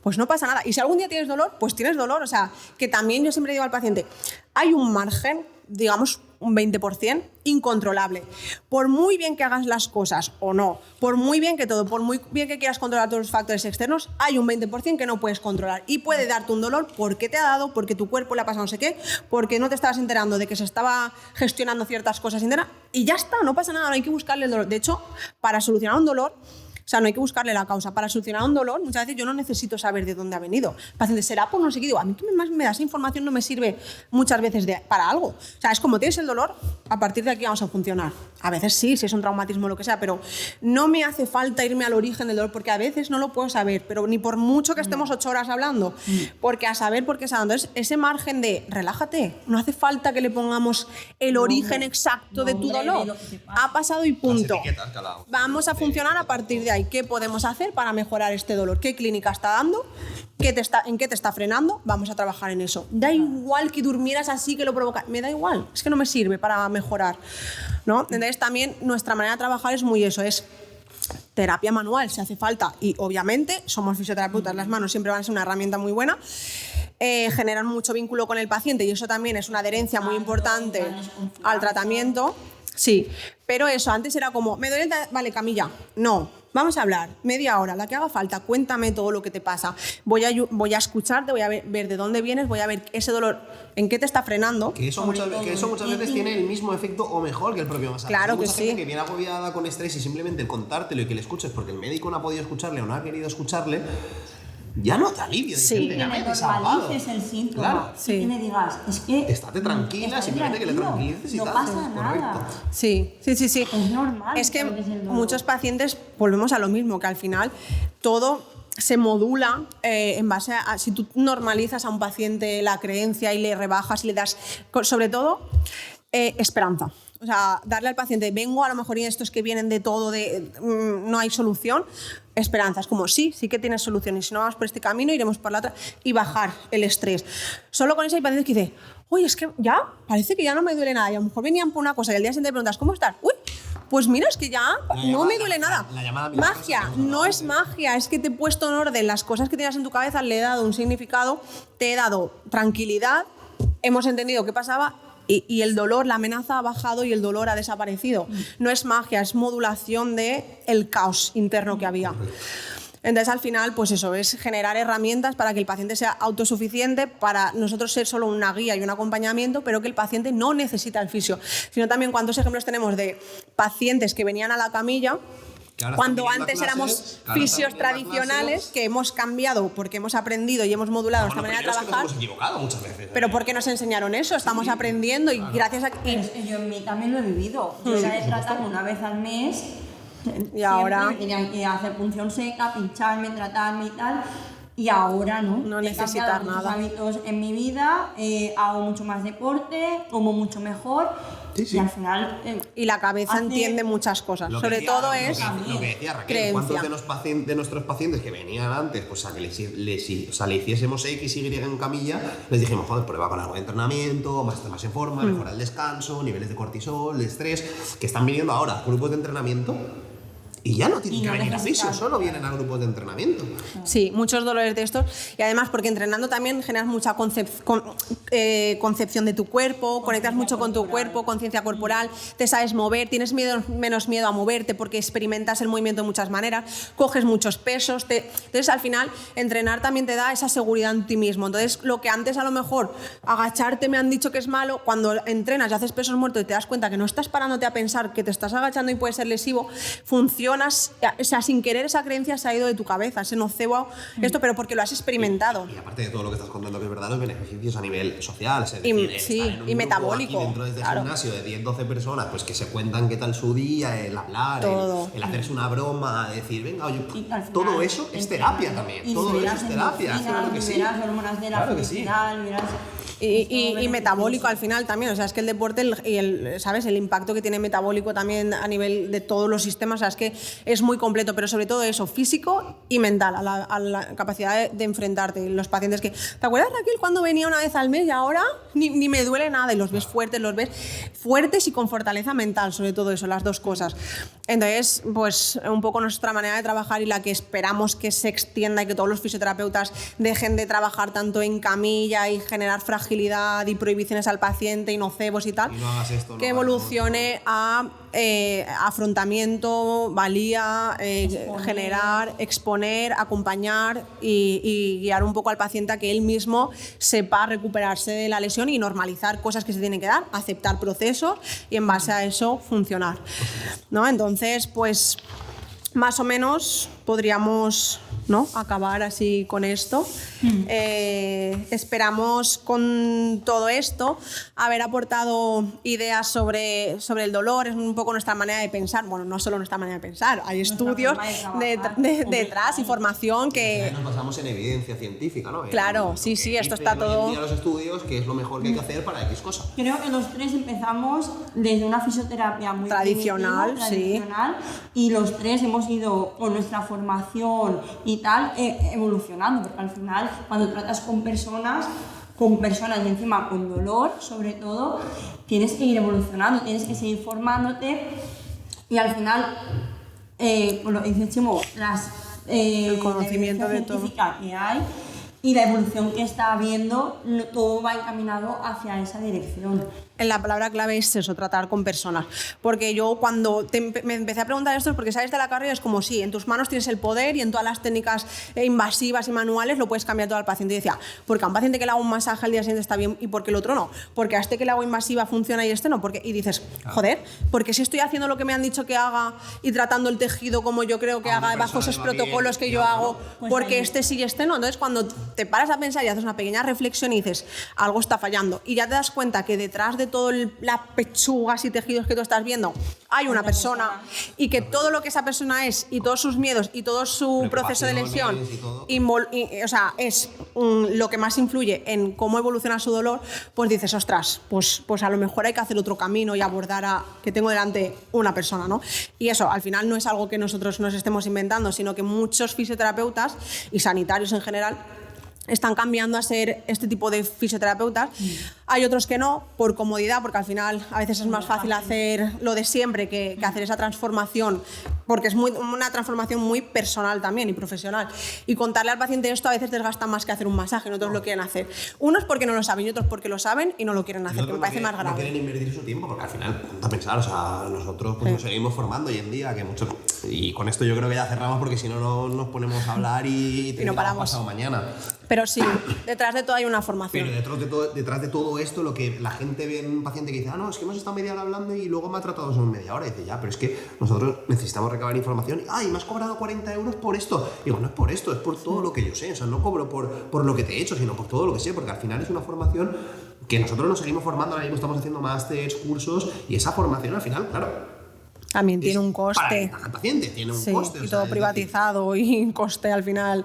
pues no pasa nada. Y si algún día tienes dolor, pues tienes dolor. O sea, que también yo siempre digo al paciente, hay un margen, digamos, un 20% incontrolable. Por muy bien que hagas las cosas o no, por muy bien que todo, por muy bien que quieras controlar todos los factores externos, hay un 20% que no puedes controlar y puede darte un dolor porque te ha dado, porque tu cuerpo le ha pasado no sé qué, porque no te estabas enterando de que se estaba gestionando ciertas cosas y ya está, no pasa nada, no hay que buscarle el dolor. De hecho, para solucionar un dolor, o sea, no hay que buscarle la causa. Para solucionar un dolor, muchas veces yo no necesito saber de dónde ha venido. El paciente será por no sé qué. Digo, a mí que más me da esa información no me sirve muchas veces para algo. O sea, es como tienes el dolor, a partir de aquí vamos a funcionar. A veces sí, si es un traumatismo o lo que sea, pero no me hace falta irme al origen del dolor porque a veces no lo puedo saber, pero ni por mucho que estemos 8 horas hablando, porque a saber por qué se ha dado. Entonces, ese margen de relájate, no hace falta que le pongamos el origen exacto de tu dolor. Ha pasado y punto. Vamos a funcionar a partir de ahí. ¿Qué podemos hacer para mejorar este dolor? ¿Qué clínica está dando? ¿En qué te está frenando? Vamos a trabajar en eso. Da igual que durmieras así, que lo provoca. Me da igual. Es que no me sirve para mejorar, ¿no? Entonces también nuestra manera de trabajar es muy eso, es terapia manual si hace falta y obviamente somos fisioterapeutas, las manos siempre van a ser una herramienta muy buena. Generan mucho vínculo con el paciente y eso también es una adherencia muy importante al tratamiento. Sí, pero eso, antes era como, me duele, vale, camilla. No, vamos a hablar, media hora, la que haga falta, cuéntame todo lo que te pasa. Voy a escucharte, voy a ver de dónde vienes, voy a ver ese dolor, en qué te está frenando. Que eso muchas veces tiene el mismo efecto o mejor que el propio masaje. Claro que mucha sí. Gente que viene agobiada con estrés y simplemente el contártelo y que le escuches porque el médico no ha podido escucharle o no ha querido escucharle, ya no te alivia. Sí, que me normalices el síntoma. Claro. Sí. Que me digas, es que... Estate tranquila, simplemente que le tranquilices y no tal. pasa nada. Correcto. Sí. Es normal. Es que muchos pacientes volvemos a lo mismo, que al final todo se modula en base a si tú normalizas a un paciente la creencia y le rebajas y le das, sobre todo, esperanza. O sea, darle al paciente, vengo a lo mejor y estos que vienen de todo, no hay solución, esperanza. Es como, sí que tienes solución y si no vamos por este camino, iremos por la otra y bajar el estrés. Solo con eso hay pacientes que dicen, uy, es que ya, parece que ya no me duele nada y a lo mejor venían por una cosa y al día siguiente preguntas, ¿cómo estás? Uy, pues mira, es que ya no me duele nada. Magia, no es magia, es que te he puesto en orden las cosas que tenías en tu cabeza, le he dado un significado, te he dado tranquilidad, hemos entendido qué pasaba. Y el dolor, la amenaza ha bajado y el dolor ha desaparecido. No es magia, es modulación del caos interno que había. Entonces, al final, pues eso, es generar herramientas para que el paciente sea autosuficiente, para nosotros ser solo una guía y un acompañamiento, pero que el paciente no necesita el fisio. Sino también cuántos ejemplos tenemos de pacientes que venían a la camilla cuando antes éramos fisios tradicionales, que hemos cambiado porque hemos aprendido y hemos modulado nuestra manera de trabajar. Nos hemos equivocado muchas veces. Pero porque nos enseñaron eso, estamos aprendiendo y gracias a... Yo en mí también lo he vivido. Yo era de tratarme una vez al mes y ahora tenía que hacer punción seca, pincharme, tratarme y tal. y ahora No he necesitar cambiado muchos nada. hábitos en mi vida, hago mucho más deporte, como mucho mejor y al final Y la cabeza hace- entiende muchas cosas. Lo que Sobre decía- todo lo es que decía Raquel, creencia. ¿cuántos de nuestros pacientes que venían antes, pues a que le hiciésemos X, Y en camilla, les dijimos, joder, prueba con algo de entrenamiento, más estar más en forma, mejora el descanso, niveles de cortisol, de estrés, que están viniendo ahora a grupos de entrenamiento y ya no tienen Y que no venir a necesitan. fisio, solo vienen a grupos de entrenamiento. Sí, muchos dolores de estos. Y además, porque entrenando también generas mucha concepción de tu cuerpo, conectas mucho con tu cuerpo, conciencia corporal, te sabes mover, tienes menos miedo a moverte porque experimentas el movimiento de muchas maneras, coges muchos pesos. Entonces, al final, entrenar también te da esa seguridad en ti mismo. Entonces, lo que antes a lo mejor agacharte me han dicho que es malo, cuando entrenas y haces pesos muertos y te das cuenta que no estás parándote a pensar que te estás agachando y puede ser lesivo, funciona. O sea, sin querer esa creencia se ha ido de tu cabeza, ese nocebo, esto, pero porque lo has experimentado. Y aparte de todo lo que estás contando que es verdad, los beneficios a nivel social, es decir, Sí, estar en un y grupo metabólico, aquí dentro de este claro. gimnasio de 10-12 personas, pues que se cuentan qué tal su día, el hablar, Todo. el hacerse una broma, decir, venga, oye, Y al final, todo eso es terapia también, y todo eso liberas es terapia, endorfinas, claro que sí. liberas hormonas de la Claro que sí. felicidad, liberas... Y metabólico al final también, o sea, es que el deporte ¿sabes? El impacto que tiene metabólico también a nivel de todos los sistemas, o sea, es que es muy completo, pero sobre todo eso, físico y mental, a la capacidad de enfrentarte. Los pacientes que, ¿te acuerdas, Raquel, cuando venía una vez al mes y ahora ni me duele nada? Y los ves fuertes y con fortaleza mental, sobre todo eso, las dos cosas. Entonces, pues un poco nuestra manera de trabajar y la que esperamos que se extienda y que todos los fisioterapeutas dejen de trabajar tanto en camilla y generar fragilidad y prohibiciones al paciente y nocebos y tal, Y no hagas esto, no que hagas evolucione a afrontamiento, valía, generar, exponer, acompañar y guiar un poco al paciente a que él mismo sepa recuperarse de la lesión y normalizar cosas que se tienen que dar, aceptar procesos y en base a eso funcionar, ¿no? Entonces, pues más o menos podríamos, ¿no?, acabar así con esto. Esperamos con todo esto haber aportado ideas sobre el dolor, es un poco nuestra manera de pensar. Bueno, no solo nuestra manera de pensar, hay estudios detrás y formación que... Nos basamos en evidencia científica, ¿no? Claro, sí, esto está todo... Hoy en día los estudios, que es lo mejor que hay que hacer para X cosa. Creo que los tres empezamos desde una fisioterapia muy tradicional, tradicional, y los tres hemos ido con nuestra formación y tal evolucionando, porque al final cuando tratas con personas y encima con dolor, sobre todo, tienes que ir evolucionando, tienes que seguir formándote y al final, con lo que dice Chimo, el conocimiento la de todo científica que hay y la evolución que está habiendo, todo va encaminado hacia esa dirección. La palabra clave es eso, tratar con personas. Porque yo cuando me empecé a preguntar esto es porque sabes de la carrera, es como sí, en tus manos tienes el poder y en todas las técnicas invasivas y manuales lo puedes cambiar todo al paciente. Y decía, porque a un paciente que le hago un masaje al día siguiente está bien y porque el otro no, porque a este que le hago invasiva funciona y este no, porque, y dices, joder, porque si estoy haciendo lo que me han dicho que haga y tratando el tejido como yo creo que haga bajo esos protocolos que yo hago, porque este sí y este no. Entonces cuando te paras a pensar y haces una pequeña reflexión y dices, algo está fallando, y ya te das cuenta que detrás de todo las pechugas y tejidos que tú estás viendo hay una persona y que todo lo que esa persona es y todos sus miedos y todo su proceso de lesión o sea, es lo que más influye en cómo evoluciona su dolor, pues dices, ostras, pues a lo mejor hay que hacer otro camino y abordar a que tengo delante una persona, ¿no? Y eso al final no es algo que nosotros nos estemos inventando, sino que muchos fisioterapeutas y sanitarios en general están cambiando a ser este tipo de fisioterapeutas. Hay otros que no, por comodidad, porque al final a veces es más fácil hacer lo de siempre que hacer esa transformación, porque es una transformación muy personal también y profesional. Y contarle al paciente esto a veces desgasta más que hacer un masaje, no todos lo quieren hacer. Unos porque no lo saben y otros porque lo saben y no lo quieren hacer, que me parece más grave. No quieren invertir su tiempo, porque al final, ponte a pensar, o sea, nosotros pues, nos seguimos formando hoy en día, que muchos... Y con esto yo creo que ya cerramos, porque si no nos ponemos a hablar y no paramos pasado mañana. Pero sí, detrás de todo hay una formación. Pero detrás de todo esto, lo que la gente ve en un paciente que dice, no, es que hemos estado media hora hablando y luego me ha tratado solo media hora. Y dice, ya, pero es que nosotros necesitamos recabar información. Y, me has cobrado 40 euros por esto. Y digo, no es por esto, es por todo lo que yo sé. O sea, no cobro por lo que te he hecho, sino por todo lo que sé, porque al final es una formación que nosotros nos seguimos formando, ahora mismo estamos haciendo másters, cursos, y esa formación al final, claro, También tiene un coste. Para el paciente tiene un coste. Y todo privatizado y un coste al final.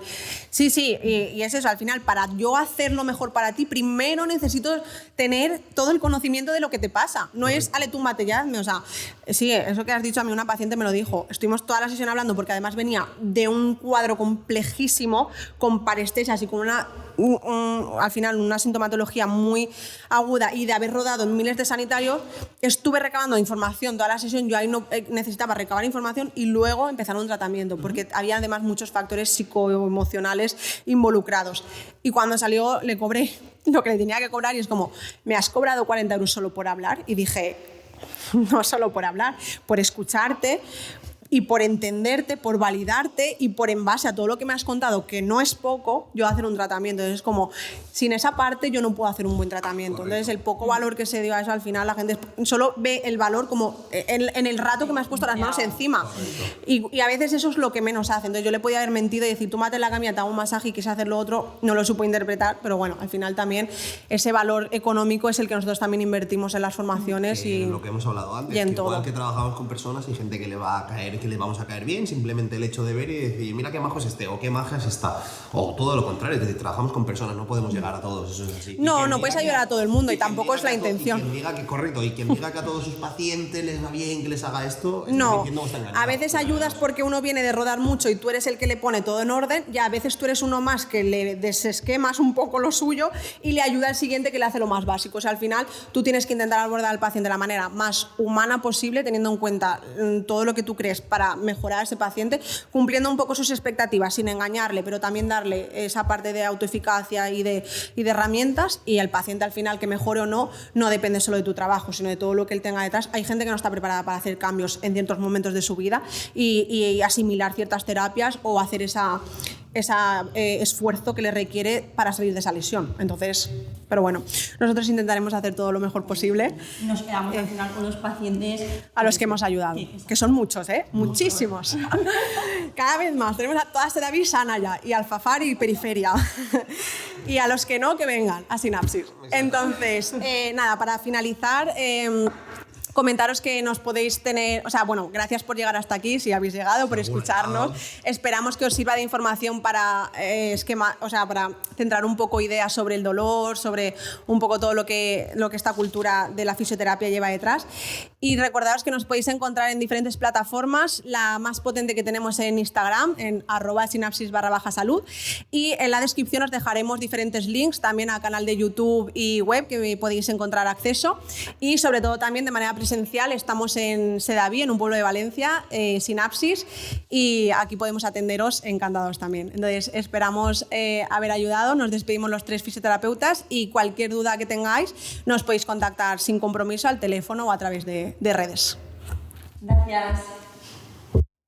Sí, y es eso, al final, para yo hacer lo mejor para ti, primero necesito tener todo el conocimiento de lo que te pasa. No es, ale, tú mate ya, o sea, sí, eso que has dicho a mí, una paciente me lo dijo. Estuvimos toda la sesión hablando porque además venía de un cuadro complejísimo, con parestesias y con al final una sintomatología muy aguda, y de haber rodado en miles de sanitarios, estuve recabando información toda la sesión. Yo ahí no necesitaba recabar información y luego empezar un tratamiento, porque había además muchos factores psicoemocionales involucrados. Y cuando salió le cobré lo que le tenía que cobrar y es como, ¿me has cobrado 40 euros solo por hablar? Y dije, no solo por hablar, por escucharte y por entenderte, por validarte y por, en base a todo lo que me has contado, que no es poco, yo hacer un tratamiento. Entonces, como, sin esa parte yo no puedo hacer un buen tratamiento. Correcto. Entonces, el poco valor que se dio a eso, al final la gente solo ve el valor como en el rato que me has puesto las manos encima. Y a veces eso es lo que menos hace. Entonces, yo le podía haber mentido y decir, tú mate la camilla, te hago un masaje y quise hacer lo otro, no lo supo interpretar, pero bueno, al final también ese valor económico es el que nosotros también invertimos en las formaciones y lo que hemos hablado antes, y en que todo. Igual que trabajamos con personas y gente que le va a caer, que le vamos a caer bien, simplemente el hecho de ver y decir, mira qué majo es este, o qué maja es esta, o todo lo contrario, es decir, trabajamos con personas, no podemos llegar a todos, eso es así. No puedes ayudar a todo el mundo y tampoco es la intención. Y quien diga que, correcto, y quien diga que a todos sus pacientes les va bien, que les haga esto, no, a veces ayudas porque uno viene de rodar mucho y tú eres el que le pone todo en orden, y a veces tú eres uno más que le desesquemas un poco lo suyo y le ayuda al siguiente que le hace lo más básico. O sea, al final tú tienes que intentar abordar al paciente de la manera más humana posible, teniendo en cuenta todo lo que tú crees para mejorar a ese paciente, cumpliendo un poco sus expectativas sin engañarle, pero también darle esa parte de autoeficacia y de herramientas, y el paciente al final, que mejore o no depende solo de tu trabajo, sino de todo lo que él tenga detrás. Hay gente que no está preparada para hacer cambios en ciertos momentos de su vida y asimilar ciertas terapias o hacer ese esfuerzo que le requiere para salir de esa lesión. Entonces, pero bueno, nosotros intentaremos hacer todo lo mejor posible. Nos quedamos al final con los pacientes a los que hemos ayudado, que son muchos, muchísimos. Cada vez más. Tenemos a toda Sedaví sana ya, y Alfafar y Periferia. Y a los que no, que vengan a Sinapsis. Entonces, nada, para finalizar, comentaros que nos podéis tener, o sea, bueno, gracias por llegar hasta aquí, si habéis llegado, por escucharnos. Esperamos que os sirva de información para para centrar un poco ideas sobre el dolor, sobre un poco todo lo que esta cultura de la fisioterapia lleva detrás. Y recordaros que nos podéis encontrar en diferentes plataformas, la más potente que tenemos en Instagram, en @sinapsis_salud, y en la descripción os dejaremos diferentes links también a canal de YouTube y web que podéis encontrar acceso, y sobre todo también de manera presencial estamos en Sedaví, en un pueblo de Valencia, Sinapsis, y aquí podemos atenderos encantados también. Entonces esperamos haber ayudado, nos despedimos los 3 fisioterapeutas, y cualquier duda que tengáis nos podéis contactar sin compromiso al teléfono o a través de redes. Gracias.